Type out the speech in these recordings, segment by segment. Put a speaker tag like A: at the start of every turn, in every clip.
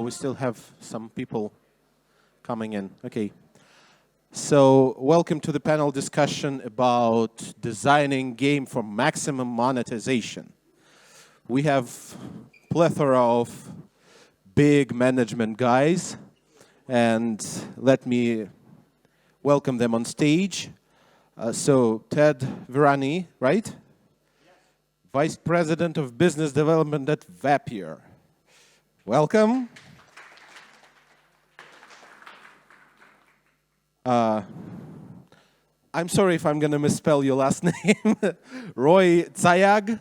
A: we still have some people coming in. Okay. So welcome to the panel discussion about designing game for maximum monetization. We have plethora of big management guys, and let me welcome them on stage. So Ted Verani, right? Yes. Vice President of Business Development at Wappier. Welcome. I'm sorry if I'm going to misspell your last name. Roy Tzayag.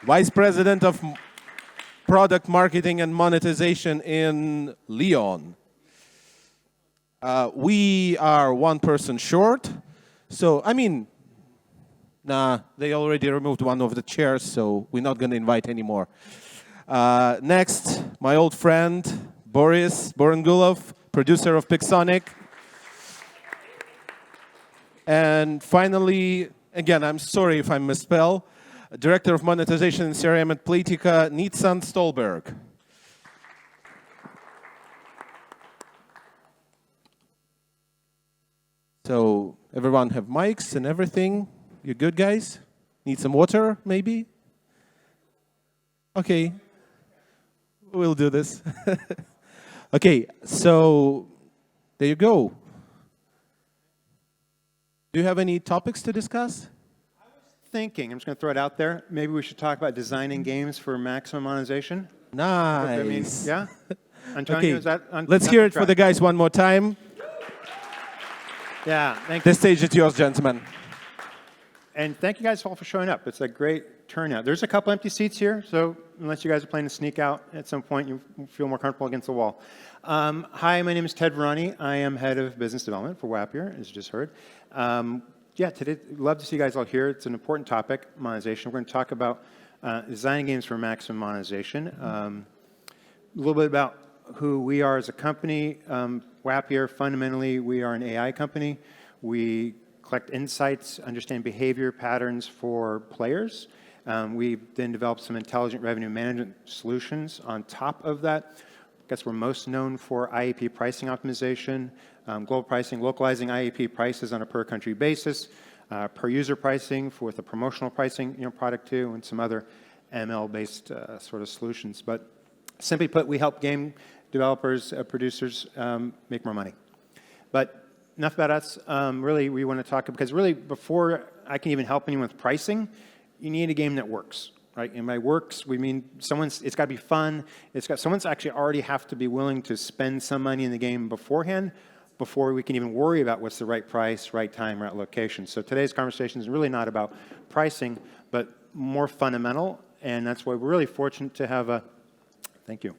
A: Vice President of Product Marketing and Monetization in Ilyon. We are one person short. So, I mean, nah, they already removed one of the chairs, so we're not going to invite anymore. Next, my old friend, Boris, Burangulov, producer of Pixonic. And finally, again, I'm sorry if I misspell, Director of Monetization and CRM at Playtika, Nitsan Stolberg. So everyone have mics and everything. You good, guys? Need some water, maybe? Okay. We'll do this. Okay, so there you go. Do you have any topics to discuss?
B: I was thinking, I'm just going to throw it out there, maybe we should talk about designing games for maximum monetization.
A: Nice.
B: I mean, yeah? Antonio,
A: okay.
B: is that
A: Let's hear it for the guys one more time.
B: Yeah, thank you.
A: The stage is yours, gentlemen.
B: And thank you guys all for showing up. It's a great turnout. There's a couple empty seats here, so unless you guys are planning to sneak out at some point, you feel more comfortable against the wall. Hi, my name is Ted Verani. I am head of business development for Wappier, as you just heard. Yeah, today, love to see you guys all here. It's an important topic, monetization. We're going to talk about designing games for maximum monetization. A little bit about who we are as a company. Wappier, fundamentally, we are an AI company. We collect insights, understand behavior patterns for players. We then developed some intelligent revenue management solutions on top of that. I guess we're most known for IAP pricing optimization, global pricing, localizing IAP prices on a per country basis, per user pricing with a promotional pricing product too, and some other ML-based sort of solutions. But simply put, we help game developers, producers make more money. But enough about us. Really, we want to talk, because really before I can even help anyone with pricing, you need a game that works, right? And by works, we mean it's got to be fun. Someone's actually already have to be willing to spend some money in the game beforehand before we can even worry about what's the right price, right time, right location. So today's conversation is really not about pricing, but more fundamental. And that's why we're really fortunate to have a, thank you,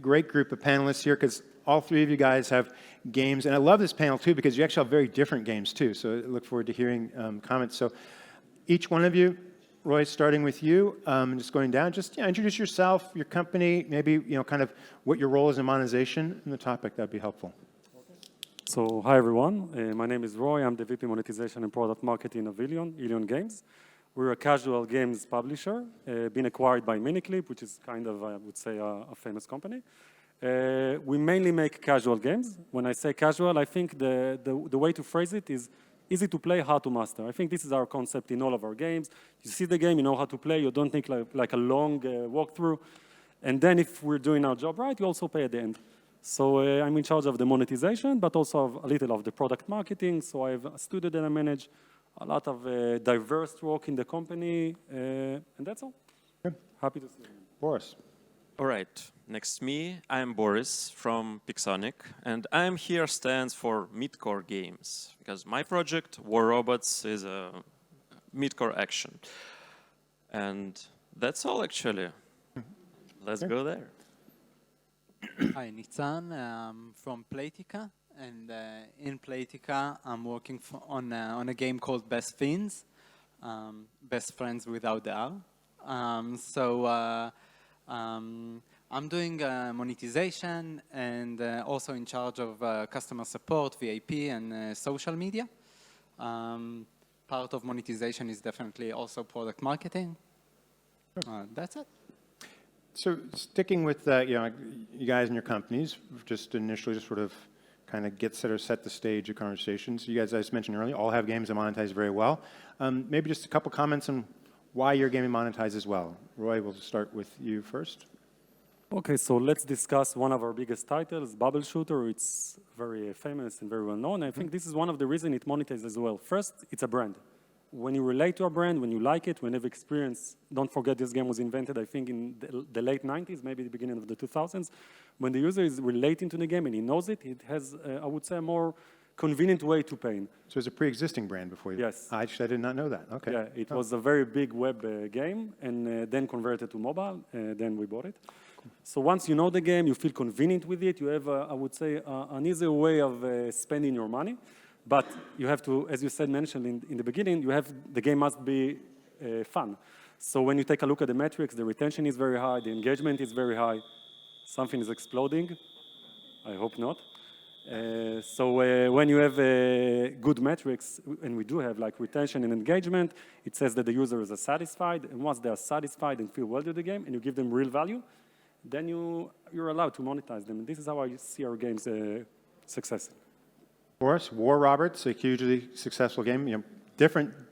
B: great group of panelists here, because all three of you guys have games. And I love this panel, too, because you actually have very different games, too. So I look forward to hearing comments. So each one of you, Roy, starting with you, just going down, just introduce yourself, your company, maybe kind of what your role is in monetization and the topic. That'd be helpful.
C: So hi, everyone. My name is Roy. I'm the VP Monetization and Product Marketing of Ilyon Games. We're a casual games publisher, been acquired by Miniclip, which is kind of, I would say, a famous company. We mainly make casual games. When I say casual, I think the way to phrase it is easy to play, hard to master. I think this is our concept in all of our games. You see the game, you know how to play, you don't think like a long walkthrough. And then if we're doing our job right, you also pay at the end. So I'm in charge of the monetization, but also of a little of the product marketing. So I have a studio that I manage, a lot of diverse work in the company, and that's all.
B: Good.
C: Happy to see you.
B: Boris.
D: All right, next to me, I'm Boris from Pixonic, and I'm here stands for mid-core games, because my project, War Robots, is a mid-core action. And that's all, actually. Let's go there.
E: Hi, Nitsan from Playtika, and in Playtika, I'm working on a game called Best Fiends, Best Friends without the R. I'm doing monetization and also in charge of customer support, VIP, and social media. Part of monetization is definitely also product marketing. That's it.
B: So sticking with you guys and your companies, just initially just sort of kind of set the stage of conversations. You guys, as mentioned earlier, all have games that monetize very well. Maybe just a couple comments on why your game monetizes well. Roy, we'll start with you first.
C: Okay, so let's discuss one of our biggest titles, Bubble Shooter. It's very famous and very well known. I think this is one of the reasons it monetizes well. First, it's a brand. When you relate to a brand, when you like it, when you have experience, don't forget this game was invented, I think, in the late 90s, maybe the beginning of the 2000s. When the user is relating to the game and he knows it, it has, I would say, a more convenient way to pay.
B: So it's a pre-existing brand before you?
C: Yes.
B: I did not know that. Okay.
C: Yeah, it was a very big web game and then converted to mobile, then we bought it. So once you know the game, you feel convenient with it, you have, I would say, an easier way of spending your money. But you have to, as you said, mentioned in the beginning, the game must be fun. So when you take a look at the metrics, the retention is very high, the engagement is very high. Something is exploding. I hope not. So when you have good metrics, and we do have like retention and engagement, it says that the users are satisfied. And once they are satisfied and feel well with the game, and you give them real value, then you're allowed to monetize them. And this is how I see our games success.
B: Boris, War Roberts, a hugely successful game.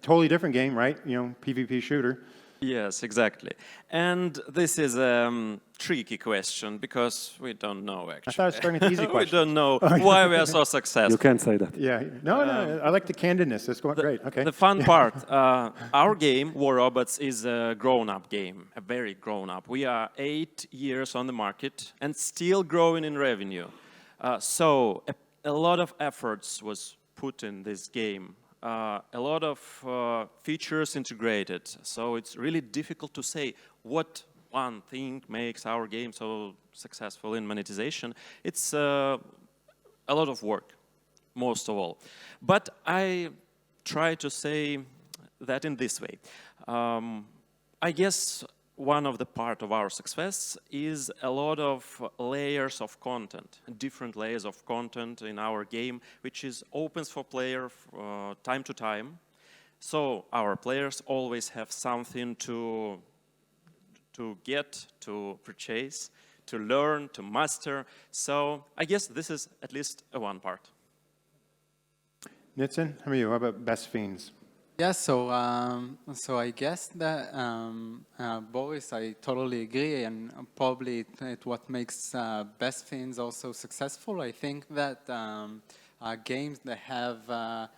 B: Totally different game, right? PvP shooter.
D: Yes, exactly. And this is a tricky question because we don't know, actually.
B: I thought it was starting with easy
D: We
B: questions.
D: don't know why we are so successful.
C: You can't say that.
B: Yeah. No, I like the candidness. That's going great. Okay.
D: The fun part, our game, War Robots, is a grown-up game, a very grown-up. We are 8 years on the market and still growing in revenue. So a lot of efforts was put in this game. A lot of features integrated. So it's really difficult to say what one thing makes our game so successful in monetization. It's a lot of work, most of all. But I try to say that in this way. I guess one of the part of our success is a lot of layers of content, different layers of content in our game, which is opens for player time to time. So our players always have something to get, to purchase, to learn, to master. So I guess this is at least one part.
B: Nitsan, how about you? How about Best Fiends?
E: Yeah, so I guess that Boris, I totally agree, and probably what makes Best Fiends also successful. I think that games that have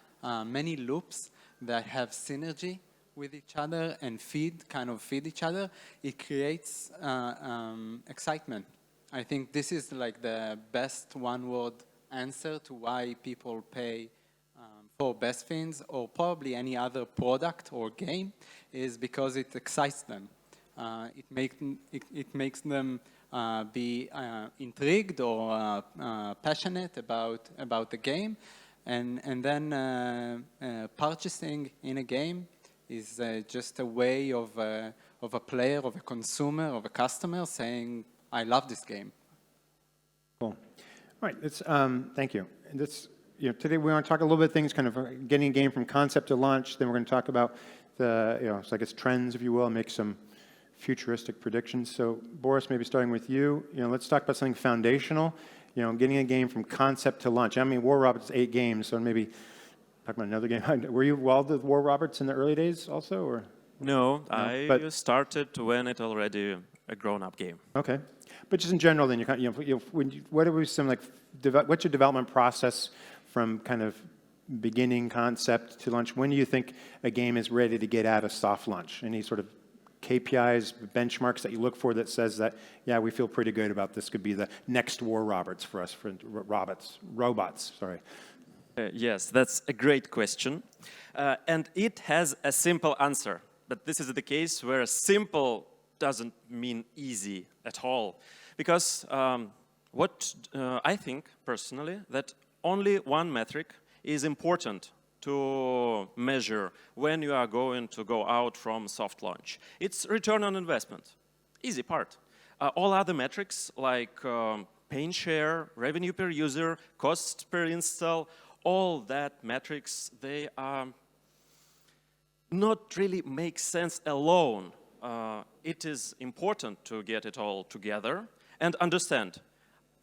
E: many loops that have synergy with each other and feed each other, it creates excitement. I think this is like the best one-word answer to why people pay for Best Fiends or probably any other product or game is because it excites them. It makes them be intrigued or passionate about the game, and then purchasing in a game is just a way of a player, of a consumer, of a customer saying, "I love this game."
B: Cool. All right. Thank you. And today we want to talk a little bit of things, kind of getting a game from concept to launch. Then we're going to talk about so I guess trends, if you will, and make some futuristic predictions. So Boris, maybe starting with you, let's talk about something foundational. Getting a game from concept to launch. I mean, War Roberts 8 games, so maybe talk about another game. Were you involved with War Roberts in the early days also, or?
D: No, I started when it already a grown-up game.
B: Okay, but just in general, then what's your development process from kind of beginning concept to launch? When do you think a game is ready to get out of soft launch? Any sort of KPIs, benchmarks that you look for that says that, yeah, we feel pretty good about this could be the next War Roberts for us, for robots, sorry.
D: Yes, that's a great question. And it has a simple answer. But this is the case where simple doesn't mean easy at all. Because I think, personally, that only one metric is important to measure when you are going to go out from soft launch. It's return on investment. Easy part. All other metrics like pain share, revenue per user, cost per install, all that metrics, they not really make sense alone it is important to get it all together and understand,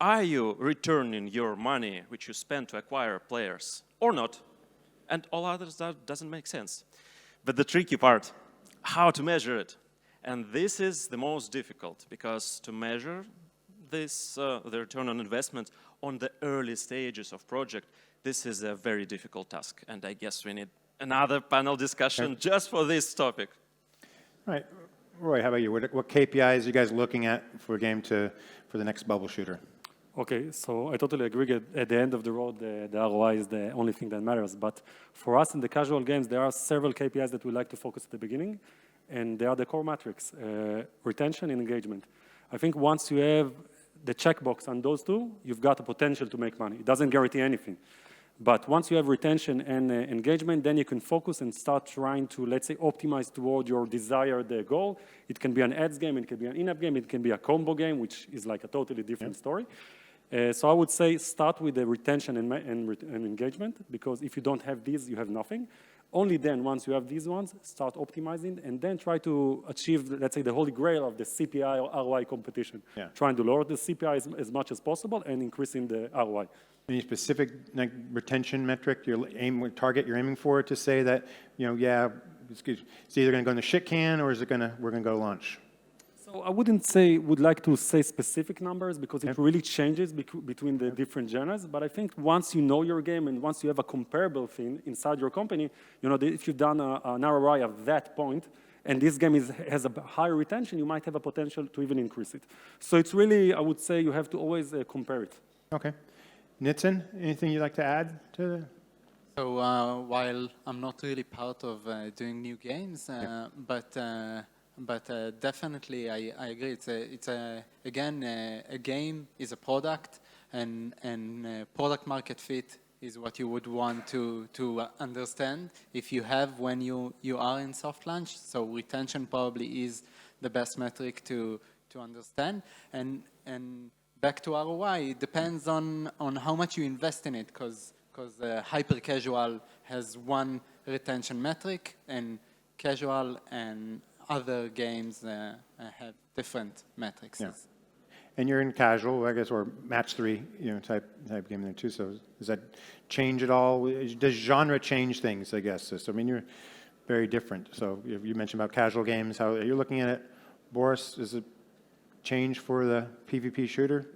D: are you returning your money which you spent to acquire players or not? And all others, that doesn't make sense. But the tricky part, how to measure it? And this is the most difficult, because to measure this, the return on investment on the early stages of project, this is a very difficult task. And I guess we need another panel discussion just for this topic.
B: All right. Roy, how about you? What KPIs are you guys looking at for a game for the next bubble shooter?
C: Okay, so I totally agree. At the end of the road, the ROI is the only thing that matters. But for us in the casual games, there are several KPIs that we like to focus at the beginning, and they are the core metrics, retention and engagement. I think once you have the checkbox on those two, you've got the potential to make money. It doesn't guarantee anything. But once you have retention and engagement, then you can focus and start trying to, let's say, optimize toward your desired goal. It can be an ads game, it can be an in-app game, it can be a combo game, which is like a totally different story. So I would say start with the retention and engagement, because if you don't have these, you have nothing. Only then, once you have these ones, start optimizing, and then try to achieve, let's say, the holy grail of the CPI or ROI competition. Yeah. Trying to lower the CPI as much as possible and increasing the ROI.
B: Any specific retention metric, target you're aiming for to say that, yeah, it's either going to go in the shit can or is it we're going to go launch?
C: So I would like to say specific numbers, because it really changes between the different genres. But I think once you know your game and once you have a comparable thing inside your company, if you've done an ROI at that point, and this game has a higher retention, you might have a potential to even increase it. So it's really, I would say, you have to always compare it. Okay.
B: Nitsan, anything you'd like to add to that?
E: So while I'm not really part of doing new games, but definitely I agree. Again, a game is a product, and product market fit is what you would want to understand if you have when you are in soft launch. So retention probably is the best metric to understand. And back to ROI, it depends on how much you invest in it, because hyper casual has one retention metric, and casual and other games have different metrics.
B: Yeah. And you're in casual, I guess, or match 3, type game there too. So does that change at all? Does genre change things, I guess? So I mean, you're very different. So you mentioned about casual games. How you're looking at it, Boris? Does it change for the PvP shooter?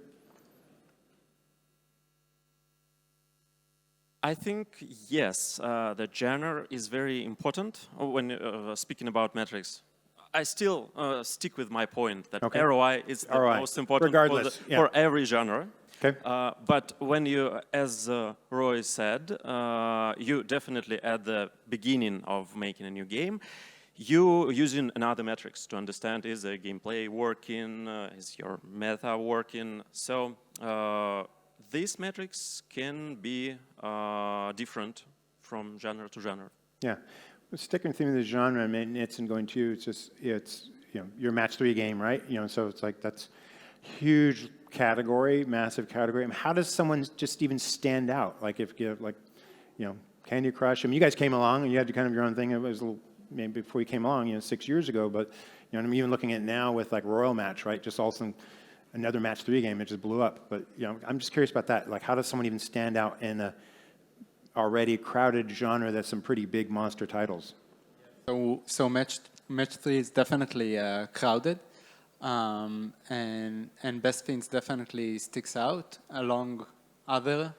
D: I think, yes, the genre is very important when speaking about metrics. I still stick with my point that ROI is the most important for every genre. Okay. But when you, as Roy said, you definitely at the beginning of making a new game, you using another metrics to understand, is the gameplay working, is your meta working. So these metrics can be different from genre to genre.
B: Yeah. Sticking with the genre, I mean, Nitsan going to you, it's your match 3 game, right? So it's like that's huge category, massive category. I mean, how does someone just even stand out? Like if you have Candy Crush. I mean, you guys came along and you had kind of your own thing. It was a little maybe before you came along, 6 years ago. But I'm even looking at now with like Royal Match, right? Just also another match 3 game. It just blew up. But I'm just curious about that. Like, how does someone even stand out in a already crowded genre that's some pretty big monster titles?
E: So match 3 is definitely crowded, and Best Fiends definitely sticks out along other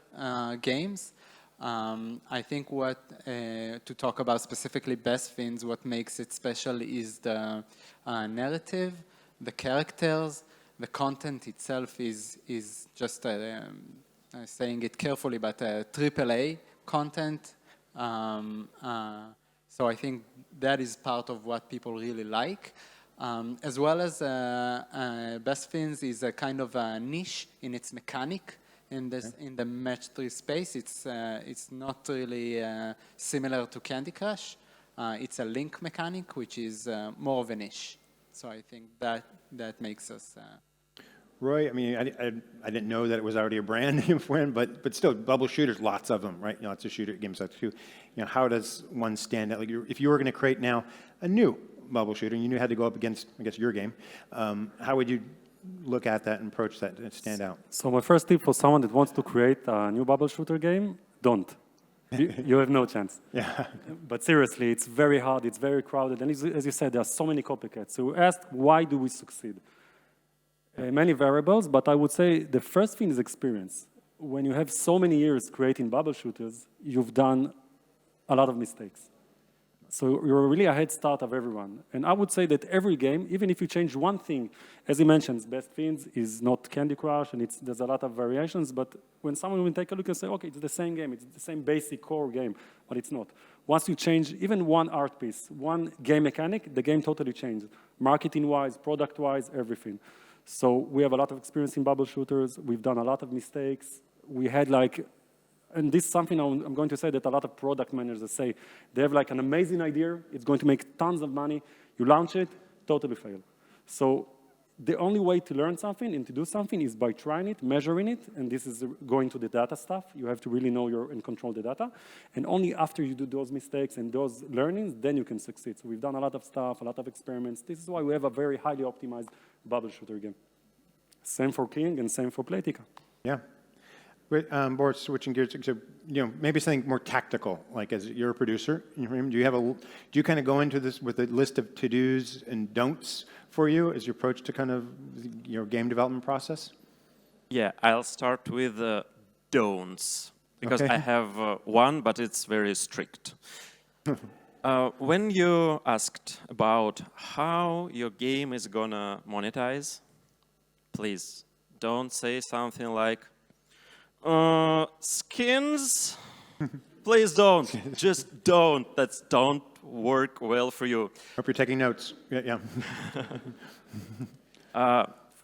E: games. I think to talk about specifically Best Fiends, what makes it special is the narrative, the characters, the content itself is just saying it carefully, but AAA content. So I think that is part of what people really like. As well as Best Fiends is a kind of a niche in its mechanic in the match 3 space. It's not really similar to Candy Crush. It's a link mechanic, which is more of a niche. So I think that makes us.
B: Roy, I mean, I didn't know that it was already a brand name for him, but still, bubble shooters, lots of them, right? Lots of shooter games like too. How does one stand out? Like, if you were going to create now a new bubble shooter, and you knew how to go up against, I guess, your game. How would you look at that and approach that and stand out?
C: So my first tip for someone that wants to create a new bubble shooter game, don't. You have no chance.
B: Yeah.
C: But seriously, it's very hard, it's very crowded, and as you said, there are so many copycats. So we asked, why do we succeed? Many variables, but I would say the first thing is experience. When you have so many years creating bubble shooters, you've done a lot of mistakes. So you're really a head start of everyone. And I would say that every game, even if you change one thing, as he mentions, Best Fiends is not Candy Crush, and there's a lot of variations, but when someone will take a look and say, okay, it's the same game, it's the same basic core game, but it's not. Once you change even one art piece, one game mechanic, the game totally changes. Marketing-wise, product-wise, everything. So we have a lot of experience in bubble shooters. We've done a lot of mistakes. We had and this is something I'm going to say that a lot of product managers say. They have an amazing idea, it's going to make tons of money, you launch it, totally fail. So the only way to learn something and to do something is by trying it, measuring it, and this is going to the data stuff. You have to really know and control the data. And only after you do those mistakes and those learnings, then you can succeed. So we've done a lot of stuff, a lot of experiments. This is why we have a very highly optimized bubble shooter game. Same for King and same for Playtika.
B: Yeah. But, Boris, switching gears to, maybe something more tactical, like as you're a producer, do you kind of go into this with a list of to-dos and don'ts for you as you approach to kind of your game development process?
D: Yeah, I'll start with don'ts, because
B: Okay.
D: I have one, but it's very strict. When you asked about how your game is gonna monetize, please don't say something like, skins? Please don't. Just don't. Don't work well for you.
B: Hope you're taking notes. Yeah.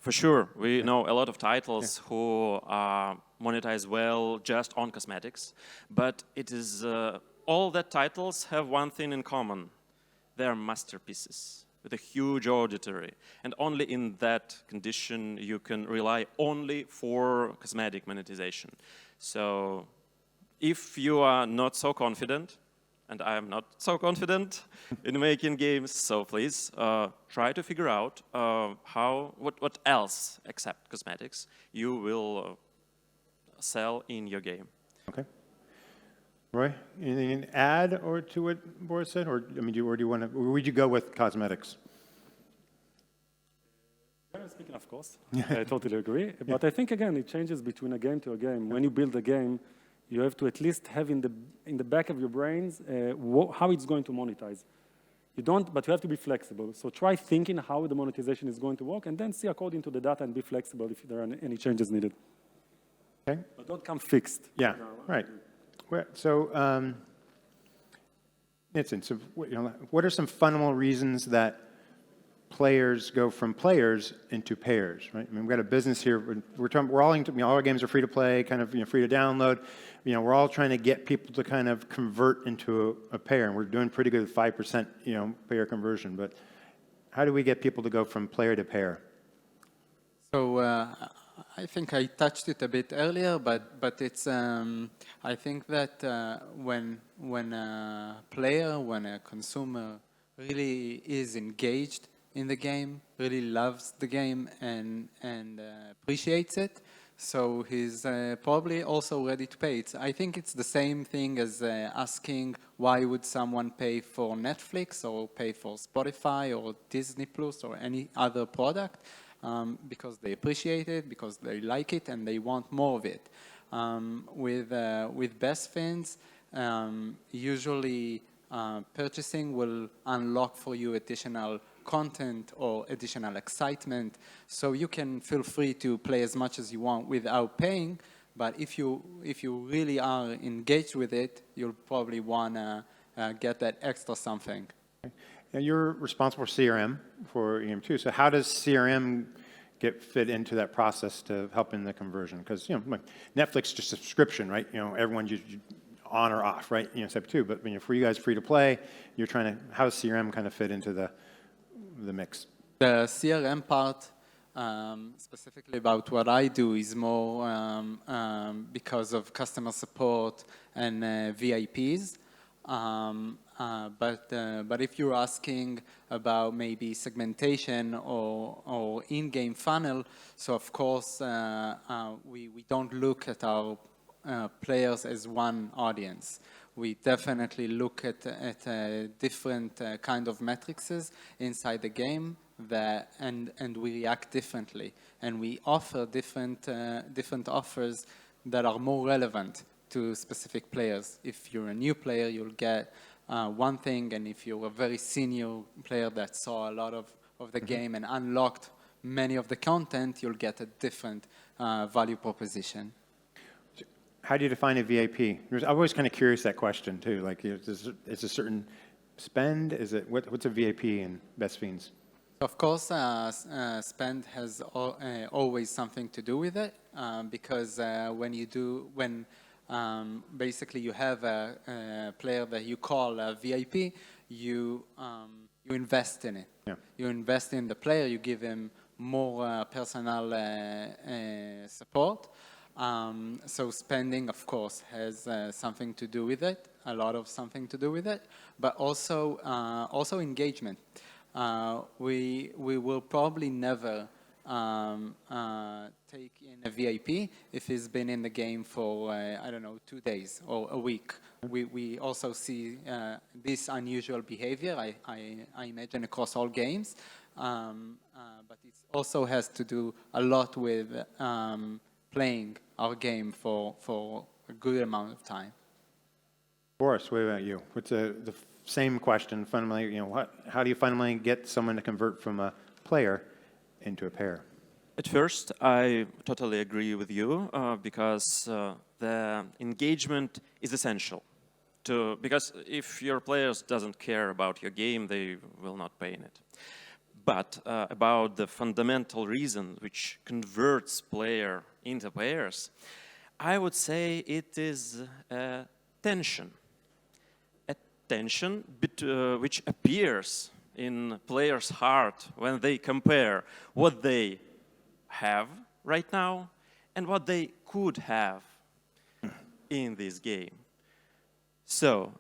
D: For sure, we know a lot of titles who monetize well just on cosmetics, but it is all that titles have one thing in common. They are masterpieces with a huge auditory, and only in that condition you can rely only for cosmetic monetization. So if you are not so confident, and I am not so confident in making games, so please try to figure out what else except cosmetics you will sell in your game.
B: Okay. Roy, anything to add or to what Boris said, or do you want to? Where would you go with cosmetics?
C: Generally speaking, of course, I totally agree. But I think again, it changes between a game to a game. When you build a game, you have to at least have in the back of your brains how it's going to monetize. But you have to be flexible. So try thinking how the monetization is going to work, and then see according to the data and be flexible if there are any changes needed.
B: Okay.
C: But don't come fixed.
B: Yeah. Right. So, Nitsan, so what are some fundamental reasons that players go from players into payers, right? We've got a business here. We're all all our games are free to play, kind of free to download. We're all trying to get people to kind of convert into a payer, and we're doing pretty good with 5% payer conversion. But how do we get people to go from player to payer?
E: So I think I touched it a bit earlier, but it's I think that when a player, when a consumer really is engaged in the game, really loves the game and appreciates it, so he's probably also ready to pay. I think it's the same thing as asking why would someone pay for Netflix or pay for Spotify or Disney Plus or any other product. Because they appreciate it, because they like it, and they want more of it. With Best Fiends, usually purchasing will unlock for you additional content or additional excitement, so you can feel free to play as much as you want without paying. But if you really are engaged with it, you'll probably want to get that extra something.
B: Now you're responsible for CRM for EM2. So how does CRM get fit into that process to help in the conversion? Because Netflix just subscription, right? Everyone's on or off, right? Step two. But for you guys free to play, you're trying to. How does CRM kind of fit into the mix?
E: The CRM part, specifically about what I do, is more because of customer support and VIPs. but if you're asking about maybe segmentation or in-game funnel, so of course we don't look at our players as one audience. We definitely look at different kind of metrics inside the game and we react differently, and we offer different offers that are more relevant to specific players. If you're a new player, you'll get one thing, and if you're a very senior player that saw a lot of the game and unlocked many of the content, you'll get a different value proposition.
B: How do you define a VIP? I'm always kind of curious that question too. Like, is a certain spend? Is it what's a VIP in Best Fiends?
E: Of course, spend has always something to do with it, because when basically you have a player that you call a VIP, you invest in it. Yeah. You invest in the player, you give him more personal support. So spending, of course, has something to do with it, a lot of something to do with it, but also engagement. We will probably never take in a VIP if he's been in the game for, I don't know, 2 days or a week. We also see this unusual behavior, I imagine, across all games, but it also has to do a lot with playing our game for a good amount of time.
B: Boris, what about you? What's the same question fundamentally? How do you fundamentally get someone to convert from a player into a pair?
D: At first, I totally agree with you because the engagement is essential. Because if your players doesn't care about your game, they will not play in it. But about the fundamental reason which converts player into pairs, I would say it is tension. A tension which appears in players' heart when they compare what they have right now and what they could have in this game. So,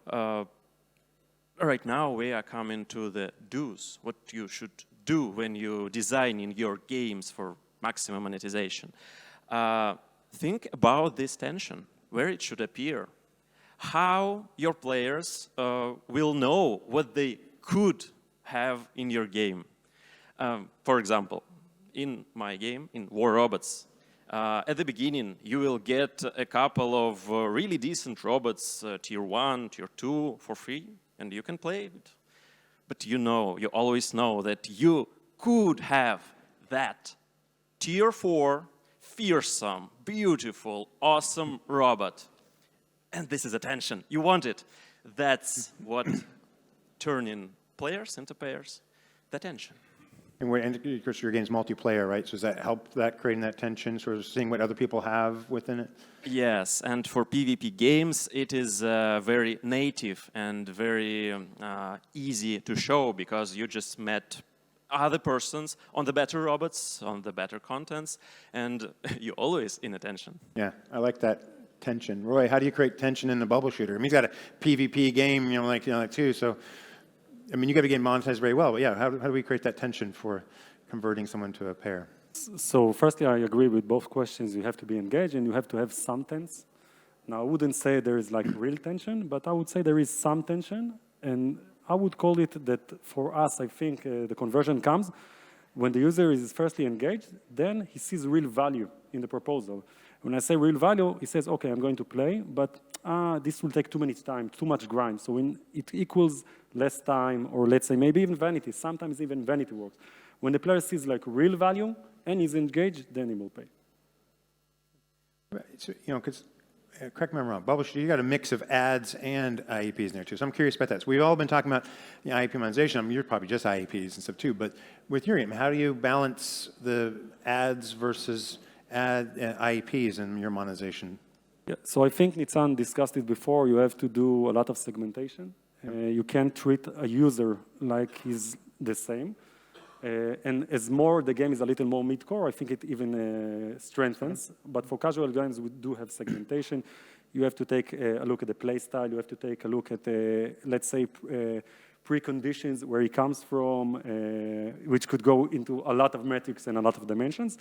D: right now we are coming to the do's, what you should do when you design in your games for maximum monetization. Think about this tension, where it should appear, how your players will know what they could have in your game. For example, in my game, in War Robots, at the beginning you will get a couple of really decent robots, tier 1, tier 2, for free, and you can play it. But you always know that you could have that tier 4, fearsome, beautiful, awesome robot. And this is attention. You want it. That's what turning players into pairs, the tension.
B: And of course, your game's multiplayer, right? So does that help creating that tension, sort of seeing what other people have within it?
D: Yes, and for PvP games, it is very native and very easy to show because you just met other persons on the better robots, on the better contents, and you're always in attention.
B: Yeah, I like that tension. Roy, how do you create tension in the bubble shooter? I mean, he's got a PvP game, like too, so... I mean, you got to get monetized very well, but yeah, how do we create that tension for converting someone to a pair?
C: So firstly, I agree with both questions. You have to be engaged and you have to have some tense. Now, I wouldn't say there is like real tension, but I would say there is some tension. And I would call it that for us, I think the conversion comes when the user is firstly engaged, then he sees real value in the proposal. When I say real value, he says, okay, I'm going to play, but this will take too much time, too much grind. So when it equals less time, or let's say maybe even vanity, sometimes even vanity works. When the player sees like real value and is engaged, then he will pay.
B: So, because, correct me if I'm wrong, Bubble Shooter, you got a mix of ads and IEPs in there too. So I'm curious about that. So we've all been talking about IEP monetization. I mean, you're probably just IEPs and stuff too, but with your game, how do you balance the ads versus IEPs in your monetization?
C: Yeah, so I think Nitsan discussed it before. You have to do a lot of segmentation. You can't treat a user like he's the same. And as the game is a little more mid-core, I think it even strengthens. But for casual games, we do have segmentation. you have to take a look at the play style, you have to take a look at, let's say, preconditions, where he comes from, which could go into a lot of metrics and a lot of dimensions,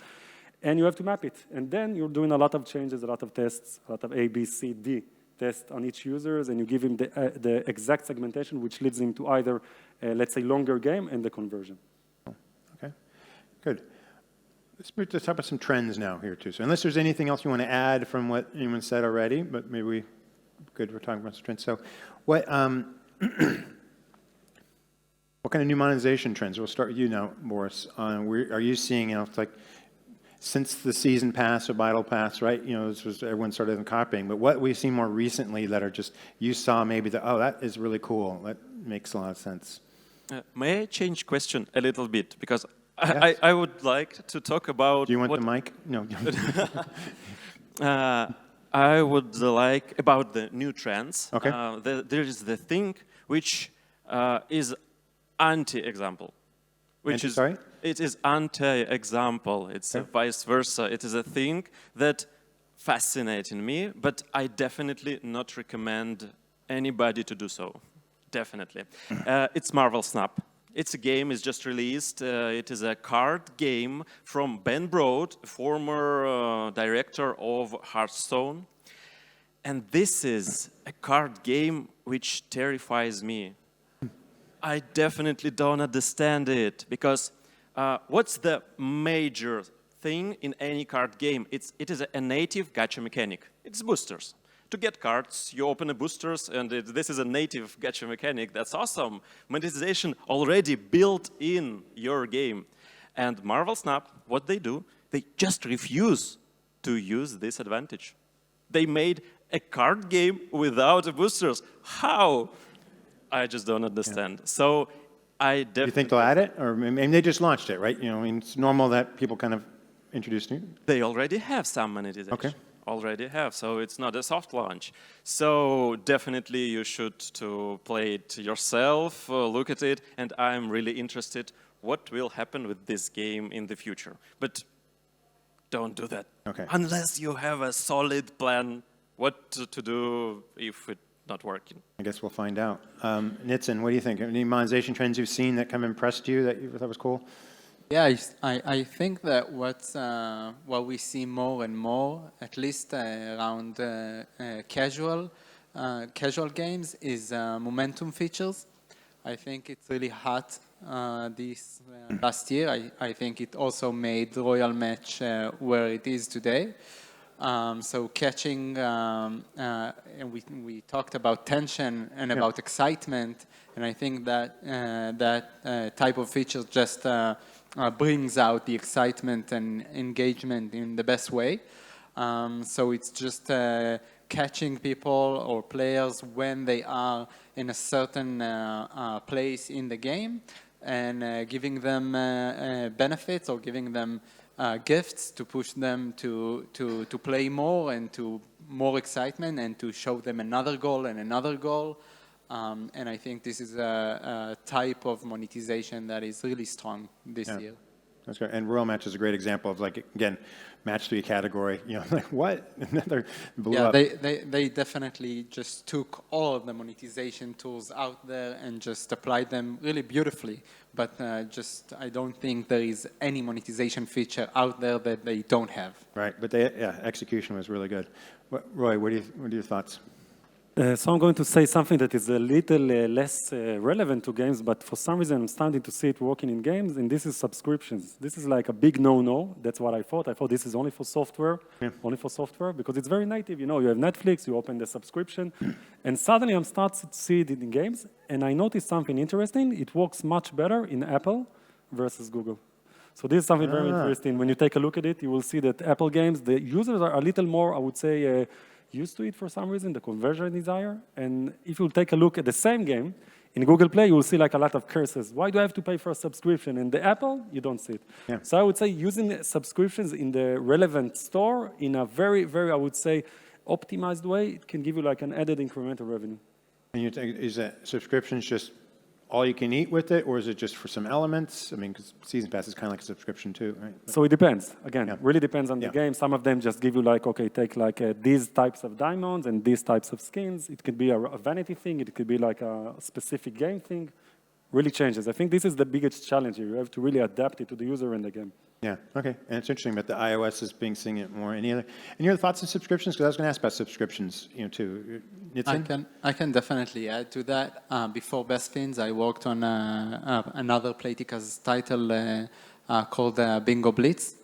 C: and you have to map it. And then you're doing a lot of changes, a lot of tests, a lot of A, B, C, D tests on each users, and you give him the exact segmentation, which leads him to either, let's say, longer game and the conversion.
B: Okay, good. Let's talk about some trends now here too. So unless there's anything else you want to add from what anyone said already, but maybe we're talking about some trends. So what what kind of new monetization trends? We'll start with you now, Boris. Are you seeing, it's like since the season pass or battle pass, right? This was everyone started copying, but what we've seen more recently that are just, you saw maybe that is really cool. That makes a lot of sense.
D: May I change question a little bit? Because
B: yes.
D: I would like to talk about...
B: Do you want the mic? No.
D: I would like about the new trends.
B: Okay.
D: There is the thing which is anti-example.
B: Sorry?
D: It is anti-example. It's vice versa. It is a thing that fascinates me, but I definitely not recommend anybody to do so. Definitely. It's Marvel Snap. It's a game, it's just released. It is a card game from Ben Broad, former director of Hearthstone. And this is a card game which terrifies me. I definitely don't understand it, because what's the major thing in any card game? It is a native gacha mechanic. It's boosters. To get cards, you open a boosters, and this is a native gacha mechanic. That's awesome. Monetization already built in your game. And Marvel Snap, what they do, they just refuse to use this advantage. They made a card game without the boosters. How? I just don't understand. Yeah. So I definitely...
B: You think they'll add it? Or maybe they just launched it, right? It's normal that people kind of introduce new.
D: They already have some monetization.
B: Okay.
D: Already have, so it's not a soft launch. So definitely you should to play it yourself, look at it, and I'm really interested what will happen with this game in the future. But don't do that.
B: Okay.
D: Unless you have a solid plan what to do if it's not working.
B: I guess we'll find out. Nitsan, what do you think? Any monetization trends you've seen that kind of impressed you that you thought was cool?
E: Yeah, I think that what we see more and more, at least around casual games, is momentum features. I think it's really hot this last year. I think it also made Royal Match where it is today. So catching, and we talked about tension and about excitement, and I think that that type of feature just brings out the excitement and engagement in the best way. So it's just catching people or players when they are in a certain place in the game, and giving them benefits or giving them gifts to push them to play more and to more excitement, and to show them another goal and another goal. And I think this is a type of monetization that is really strong this year.
B: That's great. And Royal Match is a great example of, like, again, match 3 category. Like, what? Another blew up.
E: They definitely just took all of the monetization tools out there and just applied them really beautifully. But I don't think there is any monetization feature out there that they don't have. Right.
B: But execution was really good. Roy, what are your thoughts?
C: So I'm going to say something that is a little less relevant to games, but for some reason I'm starting to see it working in games, and this is subscriptions. This is like a big no-no. That's what I thought. I thought this is only for software, because it's very native. You have Netflix, you open the subscription, and suddenly I'm starting to see it in games, and I noticed something interesting. It works much better in Apple versus Google. So this is something very interesting. When you take a look at it, you will see that Apple games, the users are a little more, I would say, used to it for some reason, the conversion is higher. And if you take a look at the same game, in Google Play, you will see like a lot of curses. Why do I have to pay for a subscription? In the Apple, you don't see it. Yeah. So I would say using subscriptions in the relevant store in a very, very, I would say, optimized way, it can give you like an added incremental revenue.
B: And you think, is that subscriptions just all you can eat with it, or is it just for some elements? I mean, because Season Pass is kind of like a subscription too, right?
C: So it depends. Again,
B: Yeah.
C: really depends on the game. Some of them just give you like, okay, take like these types of diamonds and these types of skins. It could be a vanity thing. It could be like a specific game thing. Really changes. I think this is the biggest challenge here. You have to really adapt it to the user and the game.
B: Yeah, okay. And it's interesting that the iOS is being seeing it more. Any other thoughts on subscriptions? Because I was going to ask about subscriptions, too. Nitsan?
E: I can definitely add to that. Before Best Fiends, I worked on another Playtika's title called Bingo Blitz,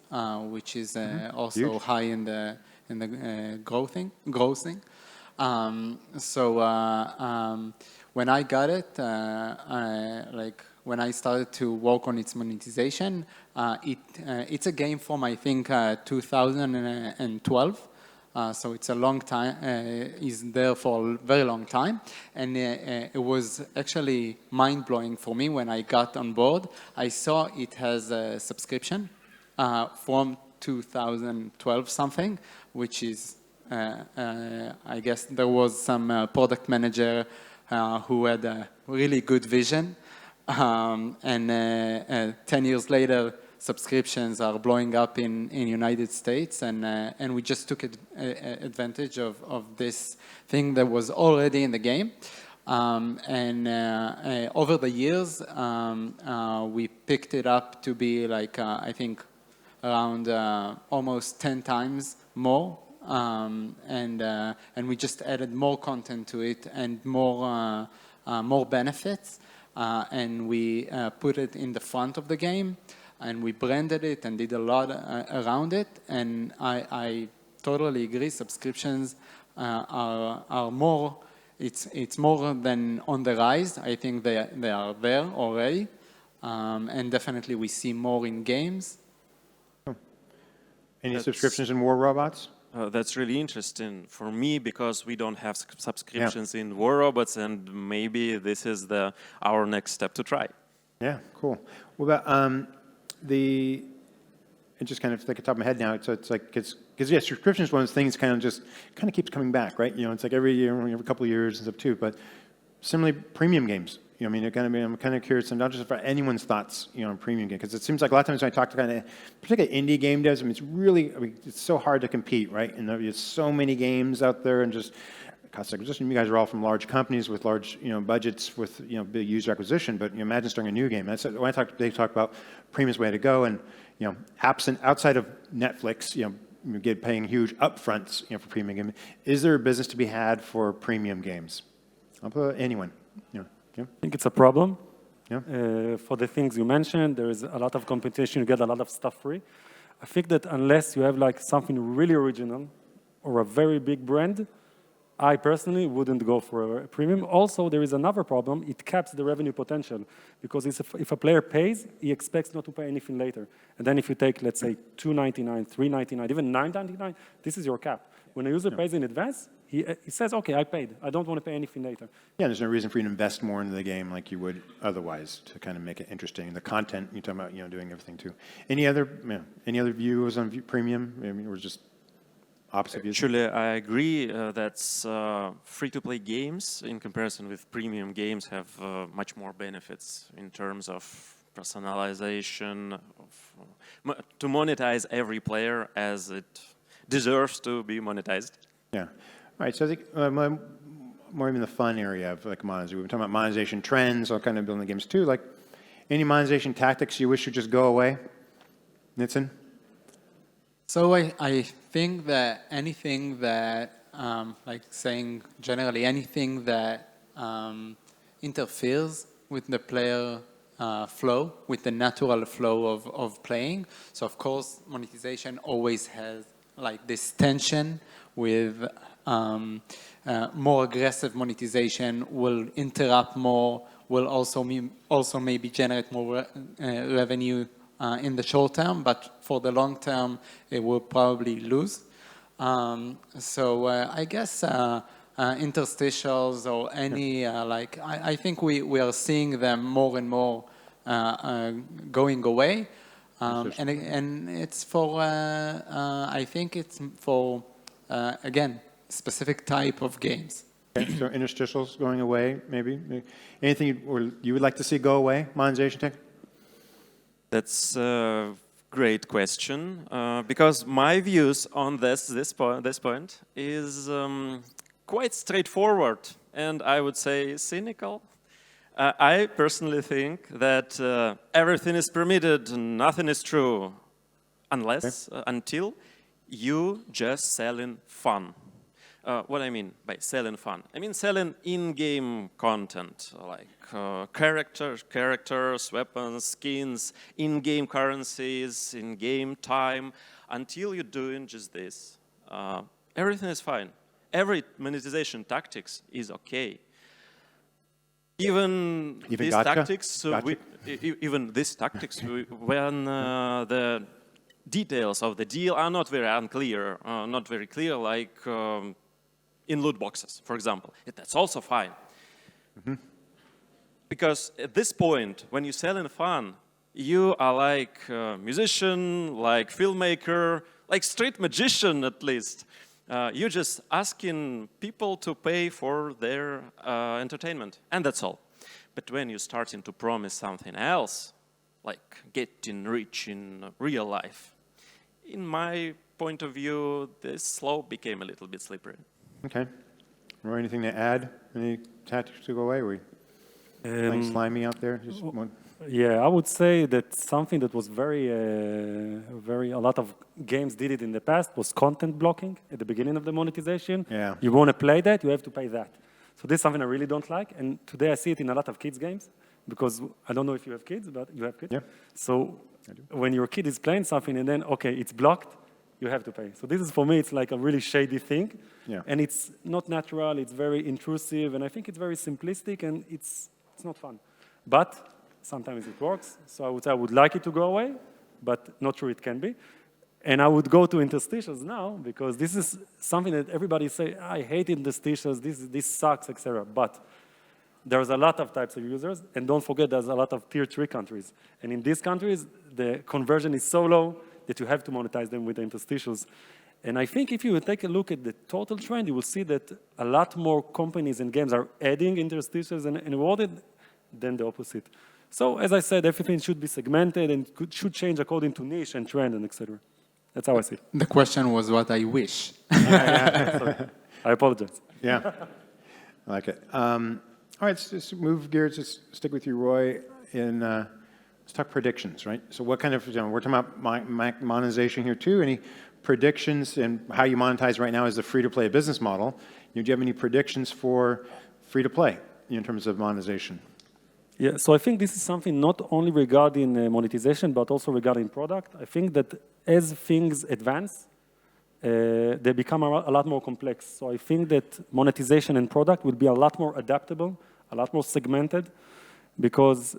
E: which is also
B: Huge.
E: high in the grossing. When I got it, when I started to work on its monetization, it's a game from, I think, 2012. So it's a long time, is there for a very long time. And it was actually mind-blowing for me when I got on board. I saw it has a subscription from 2012 something, which is, I guess there was some product manager who had a really good vision. 10 years later, subscriptions are blowing up in United States, and we just took advantage of this thing that was already in the game. Over the years, we picked it up to be like, I think, around almost 10 times more. And we just added more content to it and more benefits. And we put it in the front of the game, and we branded it and did a lot around it. And I totally agree. Subscriptions are more. It's more than on the rise. I think they are there already, and definitely we see more in games.
B: Any subscriptions in War Robots?
D: That's really interesting for me because we don't have subscriptions in War Robots, and maybe this is our next step to try.
B: Yeah, cool. What about it just kind of like at the top of my head now. So it's like because subscription is one of those things kind of keeps coming back, right? It's like every year, every couple of years and stuff too. But similarly, premium games. I mean, I'm kind of curious, and not just for anyone's thoughts, on premium games, because it seems like a lot of times when I talk to kind of, particularly indie game devs, it's so hard to compete, right? And there's so many games out there, and just cost acquisition. You guys are all from large companies with large, budgets with, big user acquisition. But imagine starting a new game. When they talk about premium's way to go, and outside of Netflix, paying huge upfronts, for premium games. Is there a business to be had for premium games? I'll put anyone,
C: I think it's a problem.
B: Yeah.
C: For the things you mentioned, there is a lot of competition. You get a lot of stuff free. I think that unless you have like something really original or a very big brand, I personally wouldn't go for a premium. Also, there is another problem. It caps the revenue potential because if a player pays, he expects not to pay anything later. And then if you take, let's say, $2.99, $3.99, even $9.99, this is your cap. When a user pays in advance, he says, okay, I paid. I don't want to pay anything later.
B: Yeah, there's no reason for you to invest more into the game like you would otherwise to kind of make it interesting. The content, you're talking about, doing everything too. Any other views on premium? I mean, or just opposite views?
D: Actually, I agree. That's free-to-play games in comparison with premium games have much more benefits in terms of personalization, to monetize every player as it deserves to be monetized.
B: Yeah. All right, so I think more in the fun area of like monetization. We've been talking about monetization trends, all kind of building the games too. Like any monetization tactics you wish would just go away? Nitsan?
E: So I think that anything that, like saying generally anything that interferes with the player flow, with the natural flow of playing. So of course, monetization always has like this tension with more aggressive monetization will interrupt more, will also maybe generate more revenue in the short term, but for the long term, it will probably lose. I guess interstitials or any, I think we are seeing them more and more going away. And it's for, I think it's for, again, specific type of games.
B: Okay, so interstitials going away, maybe. Anything you would like to see go away, monetization tech?
D: That's a great question, because my views on this point is quite straightforward, and I would say cynical. I personally think that everything is permitted, nothing is true, unless, until you just selling fun. What I mean by selling fun? I mean selling in-game content, like characters, weapons, skins, in-game currencies, in-game time. Until you're doing just this, everything is fine. Every monetization tactics is okay. Even these
B: gotcha?
D: tactics, even these tactics, when the details of the deal are not very unclear, not very clear, like in loot boxes, for example. That's also fine.
B: Mm-hmm.
D: Because at this point, when you sell in fun, you are like a musician, like filmmaker, like street magician at least. You're just asking people to pay for their entertainment, and that's all. But when you're starting to promise something else, like getting rich in real life, in my point of view, this slope became a little bit slippery.
B: Okay. Roy, anything to add? Any tactics to go away? Were you like slimy out there? Just one.
C: Yeah, I would say that something that was a lot of games did it in the past was content blocking at the beginning of the monetization.
B: Yeah.
C: You want to play that, you have to pay that. So this is something I really don't like, and today I see it in a lot of kids' games, because I don't know if you have kids, but you have kids.
B: Yeah.
C: So when your kid is playing something and then, okay, it's blocked, you have to pay. So this is, for me, it's like a really shady thing.
B: Yeah.
C: And it's not natural, it's very intrusive, and I think it's very simplistic, and it's not fun. But sometimes it works, so I would say I would like it to go away, but not sure it can be. And I would go to interstitials now, because this is something that everybody say, I hate interstitials, this sucks, etc. But there's a lot of types of users, and don't forget there's a lot of tier 3 countries. And in these countries, the conversion is so low that you have to monetize them with the interstitials. And I think if you take a look at the total trend, you will see that a lot more companies and games are adding interstitials and rewarded than the opposite. So as I said, everything should be segmented and should change according to niche and trend and etc. That's how I see it.
E: The question was what I wish.
C: I apologize.
B: Yeah. I like it. All right, let's just move gears. Just stick with you, Roy. Let's talk predictions, right? So what kind of, we're talking about monetization here too. Any predictions and how you monetize right now is the free-to-play business model. Do you have any predictions for free-to-play in terms of monetization?
C: Yeah, so I think this is something not only regarding monetization, but also regarding product. I think that as things advance, they become a lot more complex. So I think that monetization and product will be a lot more adaptable, a lot more segmented, because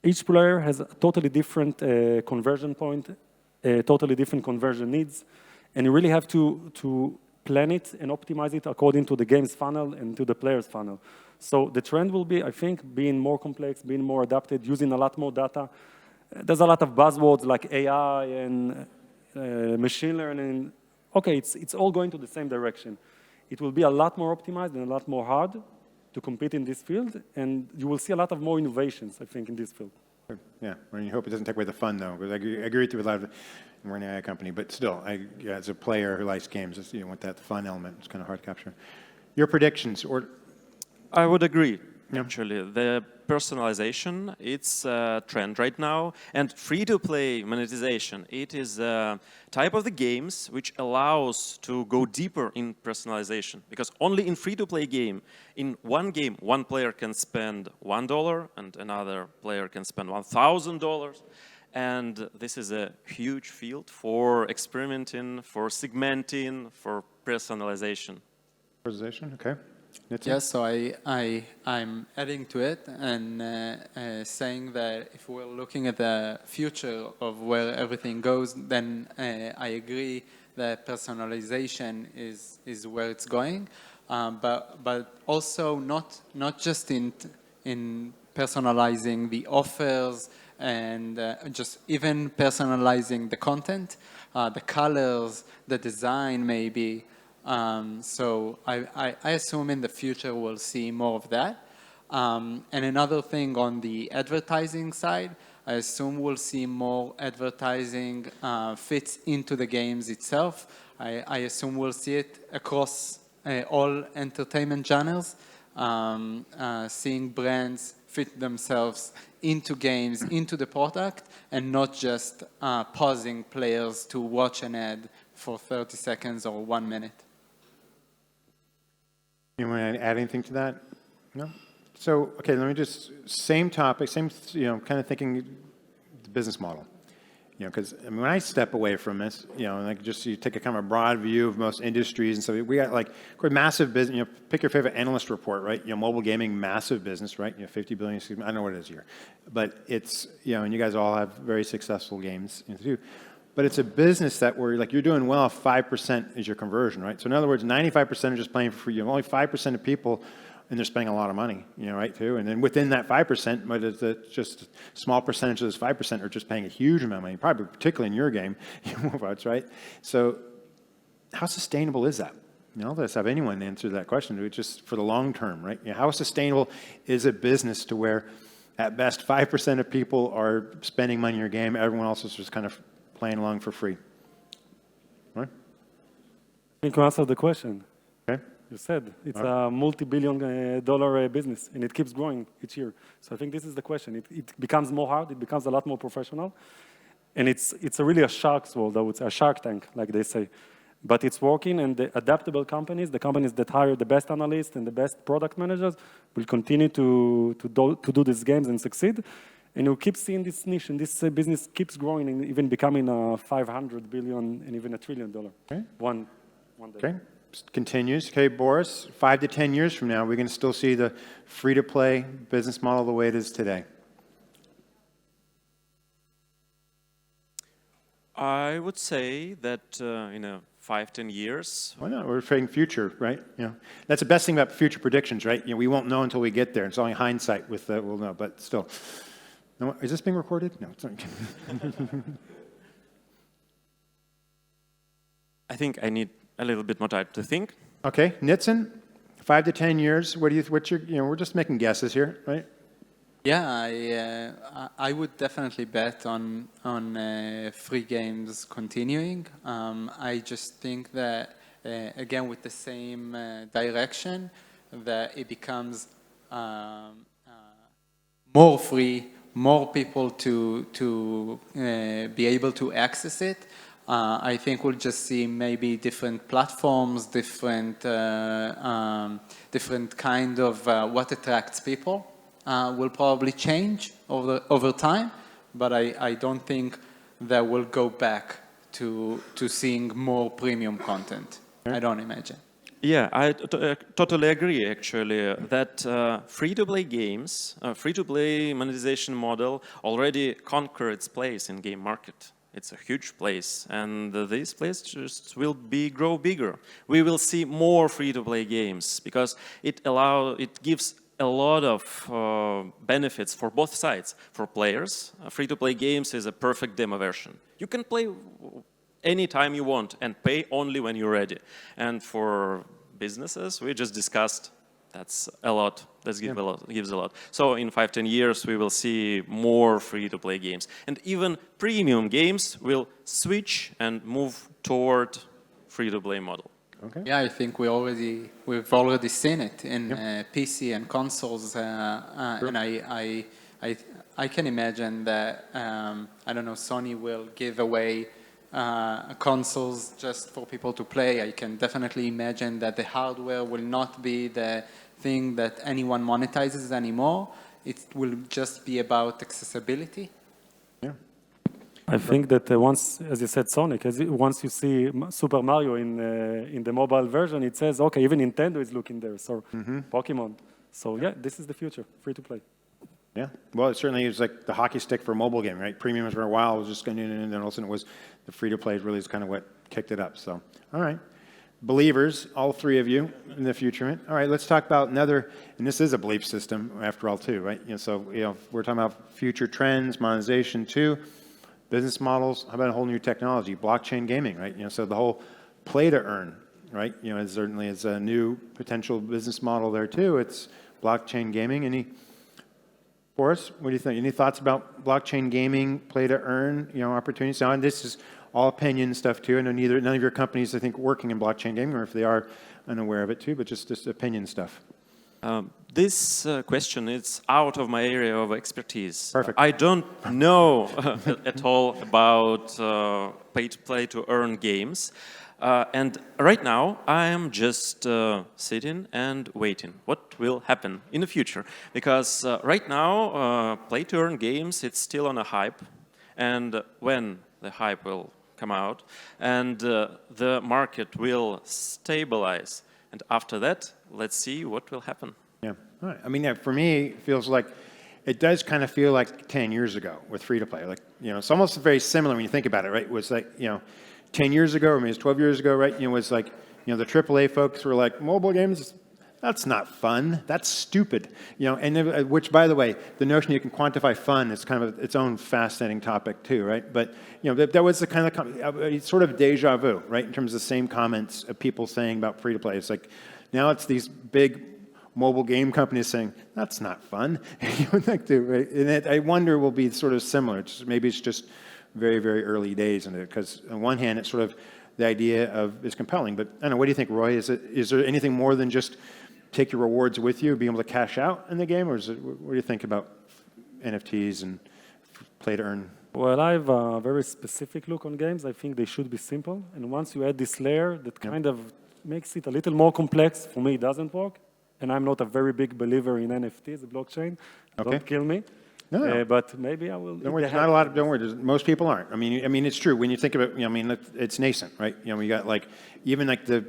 C: each player has a totally different conversion point, totally different conversion needs, and you really have to plan it and optimize it according to the game's funnel and to the player's funnel. So the trend will be, I think, being more complex, being more adapted, using a lot more data. There's a lot of buzzwords like AI and machine learning. Okay, it's all going to the same direction. It will be a lot more optimized and a lot more hard to compete in this field, and you will see a lot of more innovations, I think, in this field.
B: Yeah, I mean, you hope it doesn't take away the fun, though, because I agree with you with a lot of, we're an AI company, but still, as a player who likes games, you want that fun element. It's kind of hard to capture. Your predictions, or...
D: I would agree, actually. The personalization, it's a trend right now, and free-to-play monetization, it is a type of the games which allows to go deeper in personalization, because only in free-to-play game, one player can spend $1 and another player can spend $1,000, and this is a huge field for experimenting, for segmenting, for personalization.
B: Personalization, okay. Nitsan?
E: Yes, so I'm adding to it and saying that if we're looking at the future of where everything goes, then I agree that personalization is where it's going, but also not just in personalizing the offers and just even personalizing the content, the colors, the design maybe. So I assume in the future we'll see more of that. And another thing on the advertising side, I assume we'll see more advertising fits into the games itself. I assume we'll see it across all entertainment genres, seeing brands fit themselves into games, into the product, and not just pausing players to watch an ad for 30 seconds or 1 minute.
B: You want to add anything to that? No? So, okay, let me just, same topic, same, kind of thinking the business model. Because when I step away from this, like just you take a kind of a broad view of most industries and so we got like massive business. Pick your favorite analyst report, right? Mobile gaming, massive business, right? 50 billion. I don't know what it is here, but it's and you guys all have very successful games too. But it's a business that where like you're doing well, 5% is your conversion, right? So in other words, 95% are just playing for free. Only 5% of people. And they're spending a lot of money, right, too. And then within that 5%, but it's just a small percentage of those 5% are just paying a huge amount of money, probably particularly in your game, right? So how sustainable is that? Let's have anyone answer that question, just for the long term, right? How sustainable is a business to where at best 5% of people are spending money in your game, everyone else is just kind of playing along for free? Right?
C: You can answer the question.
B: Okay.
C: You said it's a multi-billion dollar business, and it keeps growing each year. So I think this is the question. It becomes more hard. It becomes a lot more professional, and it's really a shark's world. I would say a shark tank, like they say. But it's working, and the adaptable companies, the companies that hire the best analysts and the best product managers, will continue to do these games and succeed. And you'll keep seeing this niche, and this business keeps growing and even becoming a $500 billion and even $1 trillion.
B: Okay.
C: One day.
B: Okay. Continues. Okay, Boris, 5 to 10 years from now, we're going to still see the free-to-play business model the way it is today.
D: I would say that 5-10 years.
B: Why not? We're trading future, right? That's the best thing about future predictions, right? We won't know until we get there. It's only hindsight with we'll know, but still. No, is this being recorded? No, it's not.
D: I think I need a little bit more time to think.
B: Okay, Nitsan, 5 to 10 years. What's your? We're just making guesses here, right?
E: Yeah, I would definitely bet on free games continuing. I just think that again with the same direction, that it becomes more free, more people to be able to access it. I think we'll just see maybe different platforms, different kind of what attracts people will probably change over time, but I don't think that we'll go back to seeing more premium content. I don't imagine.
D: Yeah, I totally agree, actually, that free-to-play games, free-to-play monetization model already conquer its place in game market. It's a huge place, and this place just will grow bigger. We will see more free-to-play games because it gives a lot of benefits for both sides. For players, free-to-play games is a perfect demo version. You can play anytime you want and pay only when you're ready. And for businesses, we just discussed, that's a lot. That gives a lot. So in 5-10 years, we will see more free-to-play games. And even premium games will switch and move toward free-to-play model.
B: Okay.
E: Yeah, I think we've already seen it in PC and consoles, and I can imagine that I don't know, Sony will give away consoles just for people to play. I can definitely imagine that the hardware will not be the thing that anyone monetizes anymore. It will just be about accessibility.
B: Yeah.
C: I think that once, as you said, Sonic, once you see Super Mario in the mobile version, it says, okay, even Nintendo is looking there, so Pokemon. So yeah, this is the future, free to play.
B: Yeah, well, it certainly is like the hockey stick for a mobile game, right? Premium for a while was just going in, and then all of a sudden it was the free-to-play really is kind of what kicked it up. So, all right. Believers, all three of you in the future. All right, let's talk about another, and this is a belief system after all too, right? So, we're talking about future trends, monetization too, business models. How about a whole new technology, blockchain gaming, right? So the whole play to earn. right? You know, it certainly is a new potential business model there too. It's blockchain gaming. Boris, what do you think? Any thoughts about blockchain gaming, play to earn, you know, opportunities? Now, and this is all opinion stuff too. I know none of your companies, I think, working in blockchain gaming, or if they are, unaware of it too, but just opinion stuff.
D: This question is out of my area of expertise.
B: Perfect.
D: I don't know at all about pay to earn games. And right now, I am just sitting and waiting. What will happen in the future? Because right now, play to earn games, it's still on a hype. And when the hype will come out and the market will stabilize, and after that, let's see what will happen.
B: Yeah. All right. I mean, yeah, for me, it feels like it does kind of feel like 10 years ago with free-to-play. Like, you know, it's almost very similar when you think about it, right? It was like, you know, 10 years ago, or maybe it's 12 years ago, right? You know, it was like, you know, the AAA folks were like, mobile games, that's not fun. That's stupid. You know, and which, by the way, the notion you can quantify fun is kind of its own fascinating topic too, right? But, you know, that was the kind of sort of deja vu, right? In terms of the same comments of people saying about free-to-play. It's like, now it's these big mobile game companies saying, that's not fun. Right? And I wonder will be sort of similar. Maybe it's just very, very early days in it, because on one hand, it's sort of the idea of is compelling. But I don't know, what do you think, Roy? Is there anything more than just take your rewards with you, be able to cash out in the game, or what do you think about NFTs and play to earn?
C: Well, I have a very specific look on games. I think they should be simple. And once you add this layer that kind of makes it a little more complex, for me, it doesn't work. And I'm not a very big believer in NFTs, the blockchain. Okay. Don't kill me.
B: No.
C: But maybe I will.
B: Don't worry, not a lot. Don't worry. Most people aren't. I mean, it's true when you think about. You know, I mean, it's nascent, right? You know, we got like even like the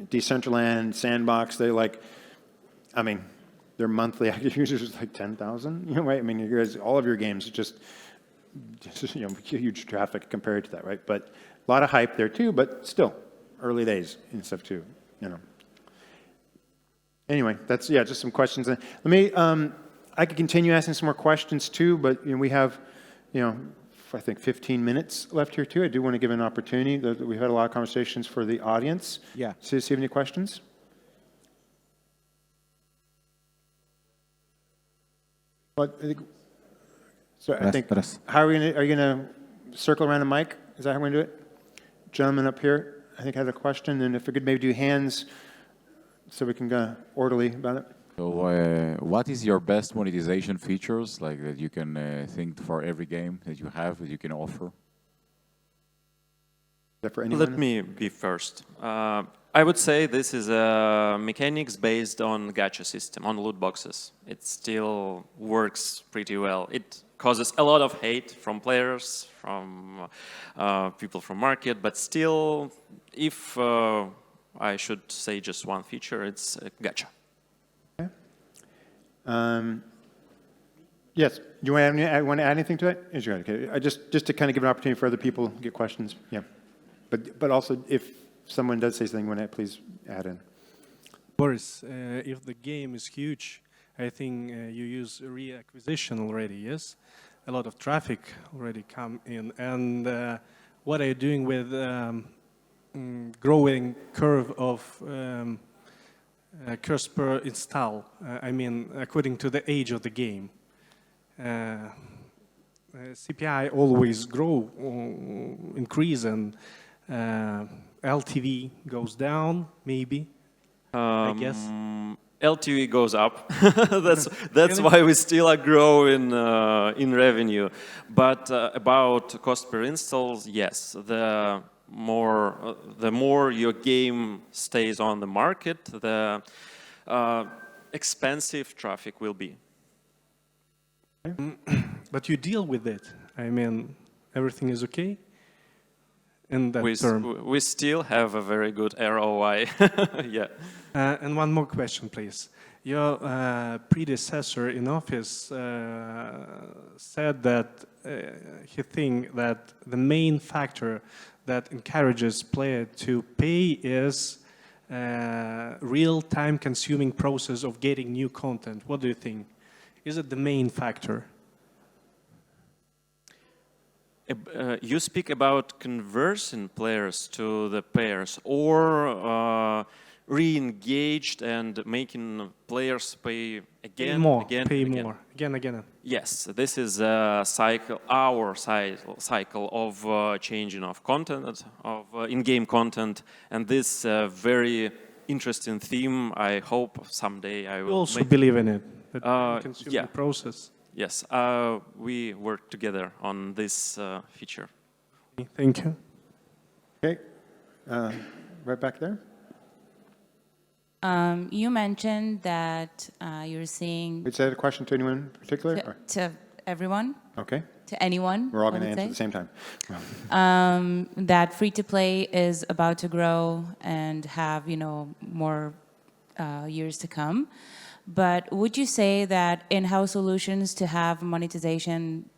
B: Decentraland Sandbox. They like, I mean, their monthly active users is like 10,000. You know, right? I mean, you guys, all of your games just you know, huge traffic compared to that, right? But a lot of hype there too. But still, early days and stuff too. You know. Anyway, that's just some questions. Let me. I could continue asking some more questions too, but you know, we have, you know, I think 15 minutes left here too. I do want to give an opportunity. We've had a lot of conversations for the audience.
A: Yeah.
B: So, do you have any questions? But I think. How are you going to circle around the mic? Is that how we're going to do it? Gentleman up here, I think had a question, and if we could maybe do hands, so we can go orderly about it.
F: So, what is your best monetization features, like that you can think for every game that you have that you can offer?
B: Is that for anyone?
D: Let me be first. I would say this is a mechanics based on gacha system, on loot boxes. It still works pretty well. It causes a lot of hate from players, from people from market, but still, if I should say just one feature, it's gacha.
B: Yes. Do you want to add anything to it? Okay. Just to kind of give an opportunity for other people to get questions. Yeah. But also, if someone does say something, please add in.
G: Boris, if the game is huge, I think you use reacquisition already, yes? A lot of traffic already come in. And what are you doing with growing curve of cost per install, I mean, according to the age of the game. CPI always grow, increase, and LTV goes down, maybe, I guess.
D: LTV goes up. that's why we still are growing in revenue. But about cost per installs, yes, the more your game stays on the market, the expensive traffic will be.
G: But you deal with it. I mean, everything is okay in that term.
D: We still have a very good ROI. Yeah.
G: And one more question, please. Your predecessor in office said that he thinks that the main factor that encourages player to pay is real time-consuming process of getting new content. What do you think? Is it the main factor?
D: You speak about conversing players to the pairs or re-engaged and making players pay again, again,
G: pay
D: and again.
G: more, again.
D: Yes, this is a cycle, our cycle of changing of content, of in-game content, and this very interesting theme. I hope someday I
G: You
D: will.
G: also believe in it, that you consume
D: yeah.
G: the process.
D: Yes, we work together on this feature.
G: Thank you.
B: Okay, right back there.
H: You mentioned that you're seeing
B: Is that a question to anyone in particular? or-
H: to everyone,
B: Okay,
H: to anyone.
B: we're all
H: I
B: going to
H: would
B: answer
H: say,
B: at the same time.
H: that free-to-play is about to grow and have, more years to come. But would you say that in-house solutions to have monetization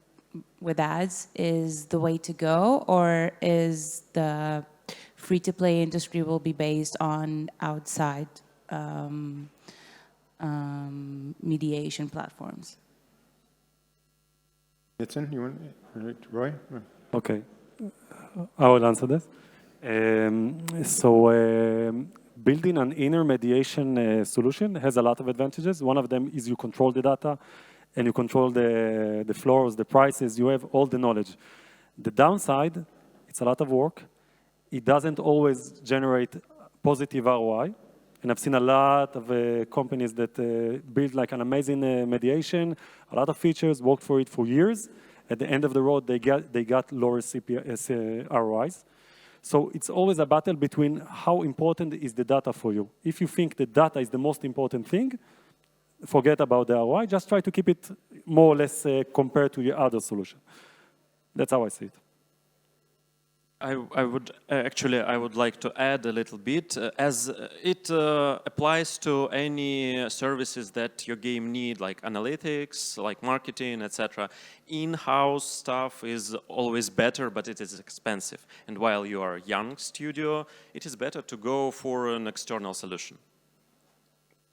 H: with ads is the way to go, or is the free-to-play industry will be based on outside mediation platforms?
B: Nitsan, you want Roy?
C: Okay, I will answer this. Building an inner mediation solution has a lot of advantages. One of them is you control the data and you control the floors, the prices, you have all the knowledge. The downside, it's a lot of work. It doesn't always generate positive ROI. And I've seen a lot of companies that build like an amazing mediation, a lot of features, worked for it for years. At the end of the road, they got lower ROIs. So it's always a battle between how important is the data for you. If you think the data is the most important thing, forget about the ROI. Just try to keep it more or less compared to your other solution. That's how I see it.
D: I would like to add a little bit, as it applies to any services that your game need, like analytics, like marketing, etc. In-house stuff is always better, but it is expensive. And while you are a young studio, it is better to go for an external solution.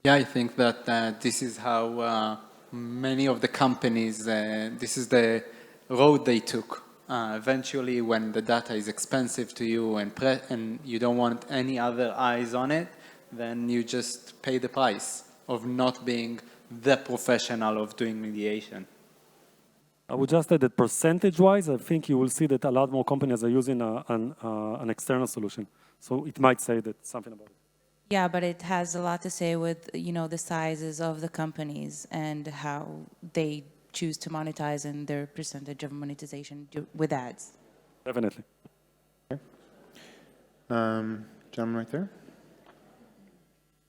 E: Yeah, I think that this is how many of the companies, this is the road they took. Eventually, when the data is expensive to you and you don't want any other eyes on it, then you just pay the price of not being the professional of doing mediation.
C: I would just add that percentage-wise, I think you will see that a lot more companies are using an external solution. So it might say that something about it.
H: Yeah, but it has a lot to say with, the sizes of the companies and how they choose to monetize and their percentage of monetization with ads.
C: Definitely.
B: Okay. Gentleman right there.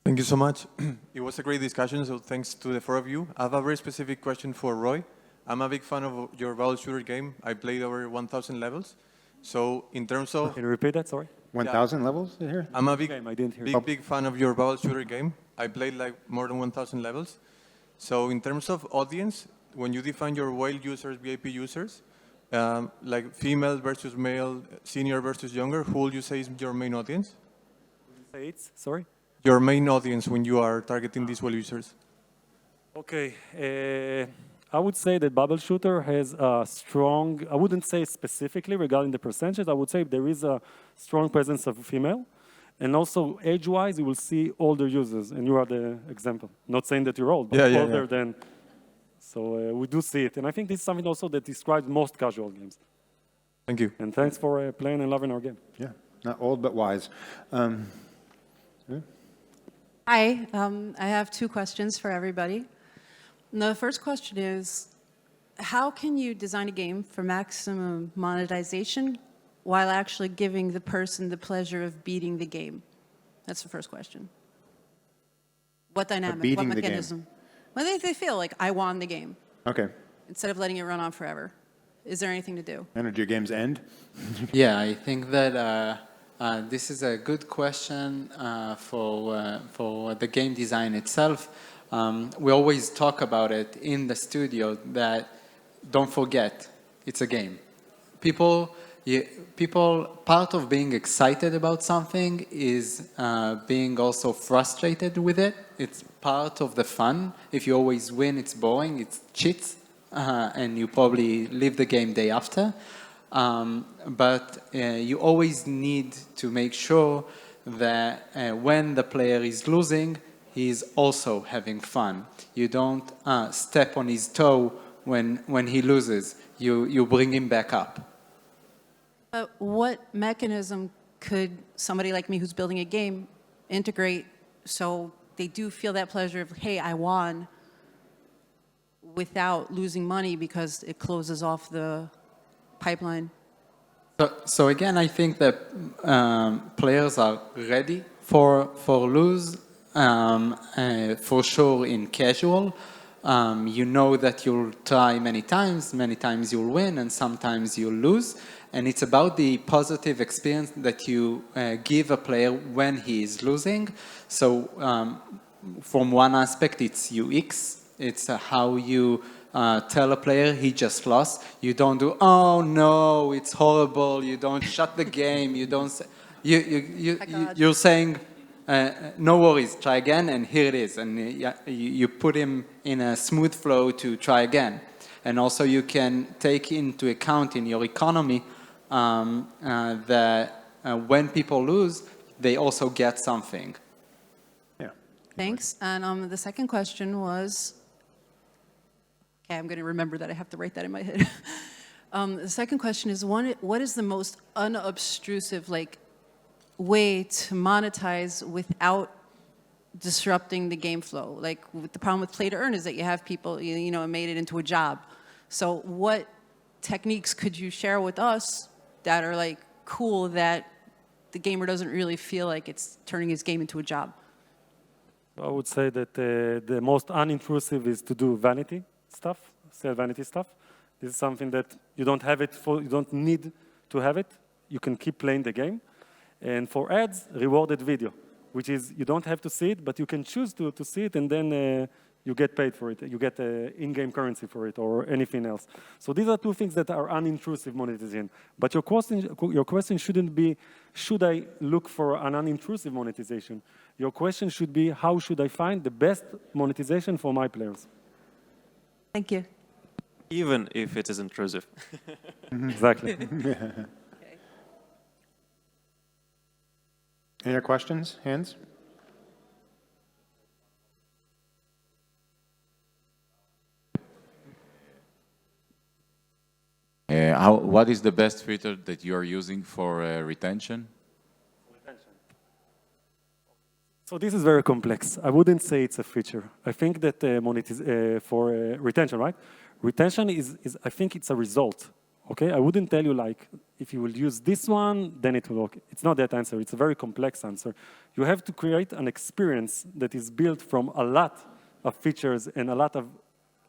I: Thank you so much. It was a great discussion, so thanks to the four of you. I have a very specific question for Roy. I'm a big fan of your battle shooter game. I played over 1,000 levels. So in terms of...
C: Can you repeat that, sorry?
B: 1,000 levels in here?
I: I'm a big,
C: I didn't hear
I: big fan of your battle shooter game. I played like more than 1,000 levels. So in terms of audience, when you define your whale users, VIP users, like female versus male, senior versus younger, who will you say is your main audience?
C: Say it, sorry?
I: Your main audience when you are targeting these whale users.
C: Okay. I would say that Bubble Shooter has a strong, I wouldn't say specifically regarding the percentages, I would say there is a strong presence of female. And also, age-wise, you will see older users, and you are the example. Not saying that you're old, but older than... So we do see it. And I think this is something also that describes most casual games.
I: Thank you.
C: And thanks for playing and loving our game.
B: Yeah, not old but wise.
J: Hi, I have two questions for everybody. The first question is, how can you design a game for maximum monetization while actually giving the person the pleasure of beating the game? That's the first question. What dynamic, what mechanism? Well, they feel like, I won the game.
B: Okay.
J: Instead of letting it run on forever. Is there anything to do?
B: And do your games end?
E: Yeah, I think that this is a good question for the game design itself. We always talk about it in the studio that don't forget, it's a game. People, part of being excited about something is being also frustrated with it. It's part of the fun. If you always win, it's boring, it's cheats, and you probably leave the game day after. but you always need to make sure that when the player is losing, he's also having fun. You don't step on his toe when he loses. You bring him back up.
J: What mechanism could somebody like me who's building a game integrate so they do feel that pleasure of, hey, I won, without losing money because it closes off the pipeline?
E: So again, I think that players are ready for lose, for sure in casual. You know that you'll try many times you'll win, and sometimes you'll lose. And it's about the positive experience that you give a player when he is losing. So from one aspect, it's UX. It's how you tell a player he just lost. You don't do, oh no, it's horrible. You don't shut the game. You don't say, you're saying, no worries, try again, and here it is. And you put him in a smooth flow to try again. And also you can take into account in your economy that when people lose, they also get something.
B: Yeah.
J: Thanks. And the second question was, okay, I'm going to remember that. I have to write that in my head. The second question is, what is the most unobtrusive way to monetize without disrupting the game flow? Like the problem with play to earn is that you have people, made it into a job. So what techniques could you share with us that are cool that the gamer doesn't really feel like it's turning his game into a job?
C: I would say that the most unintrusive is to do vanity stuff, sell vanity stuff. This is something that you don't have it for, you don't need to have it. You can keep playing the game. And for ads, rewarded video, which is you don't have to see it, but you can choose to see it, and then you get paid for it. You get in-game currency for it or anything else. So these are two things that are unintrusive monetization. But your question shouldn't be, should I look for an unintrusive monetization? Your question should be, how should I find the best monetization for my players?
J: Thank you.
D: Even if it is intrusive.
C: Exactly.
B: Any other questions? Hands?
F: What is the best filter that you are using for retention?
C: So this is very complex. I wouldn't say it's a feature. I think that for retention, right? Retention is, I think it's a result. Okay, I wouldn't tell you if you will use this one, then it will work. It's not that answer. It's a very complex answer. You have to create an experience that is built from a lot of features and a lot of,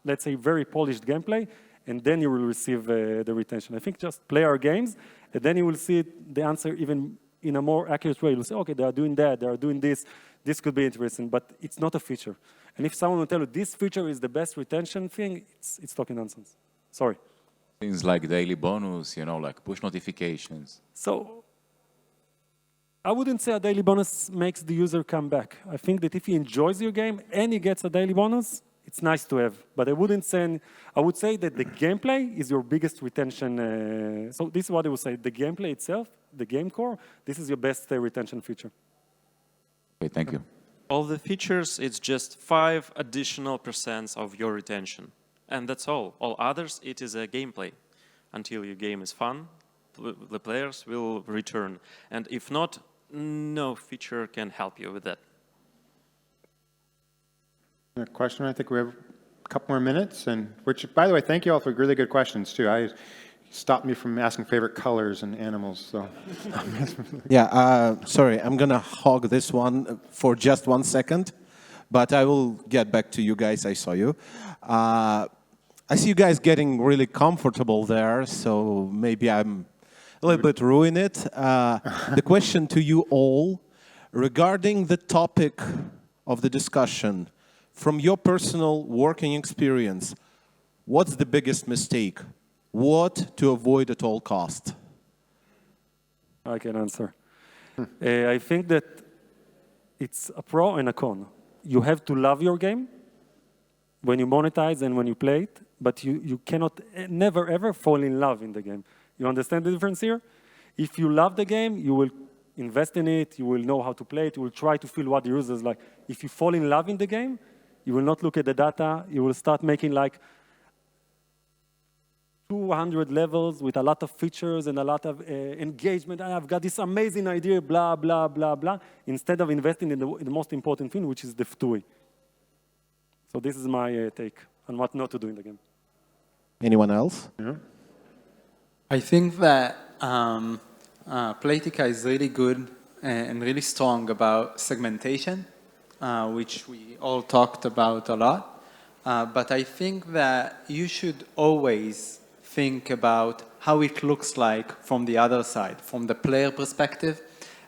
C: let's say, very polished gameplay, and then you will receive the retention. I think just play our games, and then you will see the answer even in a more accurate way. You'll say, okay, they are doing that, they are doing this. This could be interesting, but it's not a feature. And if someone will tell you this feature is the best retention thing, it's talking nonsense. Sorry.
F: Things like daily bonus, like push notifications.
C: So I wouldn't say a daily bonus makes the user come back. I think that if he enjoys your game and he gets a daily bonus, it's nice to have. But I wouldn't say, I would say that the gameplay is your biggest retention. So this is what I would say. The gameplay itself, the game core, this is your best retention feature.
F: Okay, thank you.
D: All the features, it's just 5 additional % of your retention. And that's all. All others, it is a gameplay. Until your game is fun, the players will return. And if not, no feature can help you with that.
B: A question? I think we have a couple more minutes. And which, by the way, thank you all for really good questions, too. Stopped me from asking favorite colors and animals. So,
A: Yeah, sorry, I'm going to hog this one for just 1 second, but I will get back to you guys. I saw you. I see you guys getting really comfortable there, so maybe I'm a little bit ruining it. The question to you all, regarding the topic of the discussion, from your personal working experience, what's the biggest mistake? What to avoid at all cost?
C: I can answer. I think that it's a pro and a con. You have to love your game when you monetize and when you play it, but you cannot never ever fall in love in the game. You understand the difference here? If you love the game, you will invest in it, you will know how to play it, you will try to feel what the user is like. If you fall in love in the game, you will not look at the data, you will start making like 200 levels with a lot of features and a lot of engagement. I've got this amazing idea, blah, blah, blah, blah, instead of investing in the most important thing, which is the FTUI. So this is my take on what not to do in the game.
A: Anyone else?
B: Yeah.
E: I think that Playtika is really good and really strong about segmentation, which we all talked about a lot. But I think that you should always think about how it looks like from the other side, from the player perspective.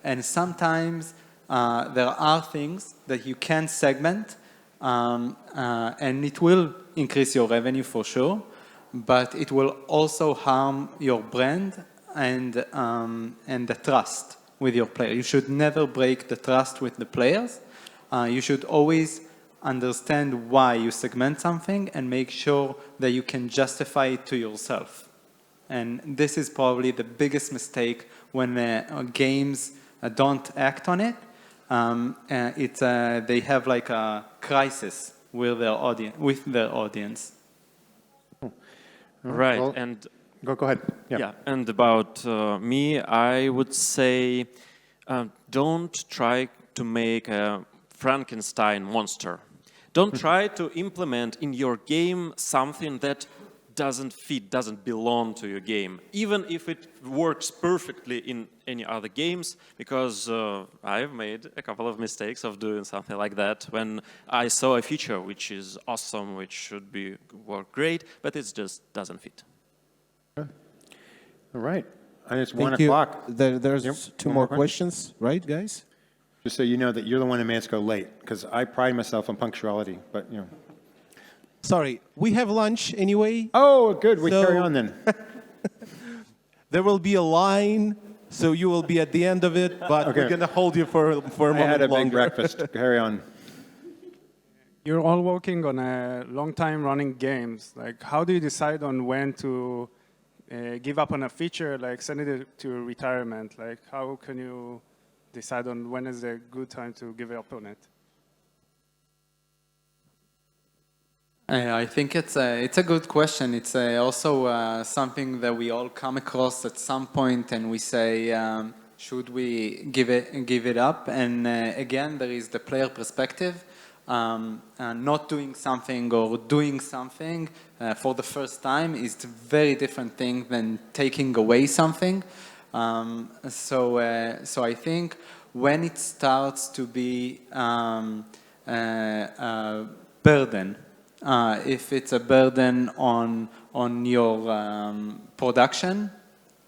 E: And sometimes there are things that you can segment, and it will increase your revenue for sure, but it will also harm your brand and the trust with your player. You should never break the trust with the players. You should always understand why you segment something and make sure that you can justify it to yourself. And this is probably the biggest mistake when games don't act on it. They have like a crisis with their audience.
D: Right,
B: Well,
D: and
B: Go ahead.
D: yeah, and about me, I would say don't try to make a Frankenstein monster. Don't try to implement in your game something that doesn't fit, doesn't belong to your game, even if it works perfectly in any other games, because I've made a couple of mistakes of doing something like that when I saw a feature which is awesome, which should work great, but it just doesn't fit.
B: All right. And it's
A: Thank
B: 1
A: you.
B: o'clock.
A: There's
B: Yep.
A: two
B: One
A: more
B: more
A: questions, right, guys?
B: Just so you know that you're the one who made us go late, because I pride myself on punctuality, but you know.
A: Sorry, we have lunch anyway.
B: Oh, good. We
A: So-
B: carry on then.
A: There will be a line, so you will be at the end of it, but
B: Okay.
A: we're going to hold you for a
B: I
A: moment
B: had a big
A: longer.
B: breakfast. Carry on.
G: You're all working on a long time running games. Like, how do you decide on when to give up on a feature, like send it to retirement? Like, how can you decide on when is a good time to give up on it?
E: I think it's a good question. It's also something that we all come across at some point, and we say, should we give it up? And again, there is the player perspective. Not doing something or doing something for the first time is a very different thing than taking away something. So I think when it starts to be a burden, if it's a burden on your production,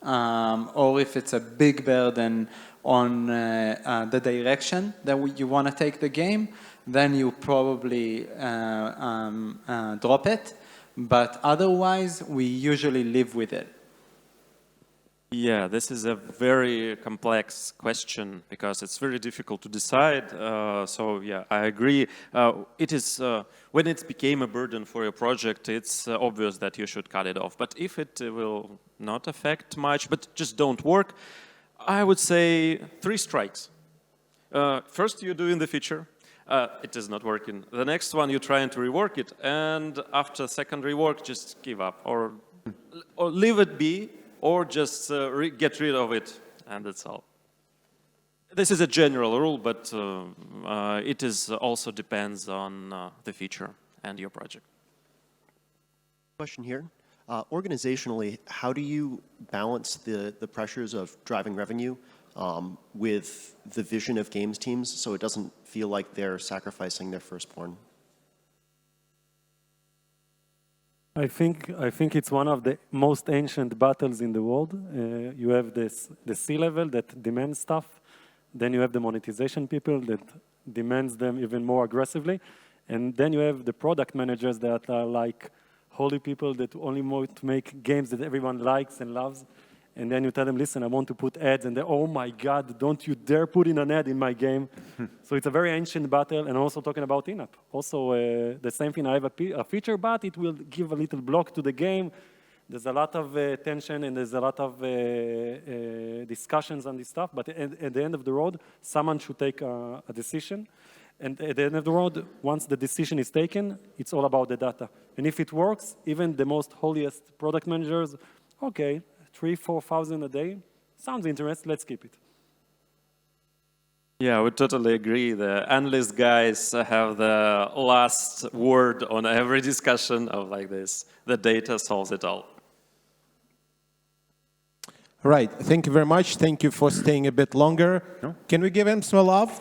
E: or if it's a big burden on the direction that you want to take the game, then you probably drop it. But otherwise, we usually live with it.
D: Yeah, this is a very complex question because it's very difficult to decide. So yeah, I agree. It is when it became a burden for your project, it's obvious that you should cut it off. But if it will not affect much, but just don't work, I would say 3 strikes. First, you're doing the feature. It is not working. The next one, you're trying to rework it, and after second rework, just give up or leave it be. Or just get rid of it, and that's all. This is a general rule, but it is also depends on the feature and your project.
K: Question here. Organizationally, how do you balance the pressures of driving revenue with the vision of games teams so it doesn't feel like they're sacrificing their firstborn?
C: I think it's one of the most ancient battles in the world. You have the C-level that demands stuff. Then you have the monetization people that demands them even more aggressively. And then you have the product managers that are like holy people that only want to make games that everyone likes and loves. And then you tell them, listen, I want to put ads. And they, oh my God, don't you dare put in an ad in my game. So it's a very ancient battle. And also talking about in-app. Also, the same thing, I have a feature, but it will give a little block to the game. There's a lot of tension and there's a lot of discussions on this stuff, but at the end of the road, someone should take a decision. And at the end of the road, once the decision is taken, it's all about the data. And if it works, even the most holiest product managers, okay, 3,000-4,000 a day, sounds interesting, let's keep it.
D: Yeah, I would totally agree. The analyst guys have the last word on every discussion of like this. The data solves it all.
A: All right. Thank you very much. Thank you for staying a bit longer.
B: No.
A: Can we give him some love?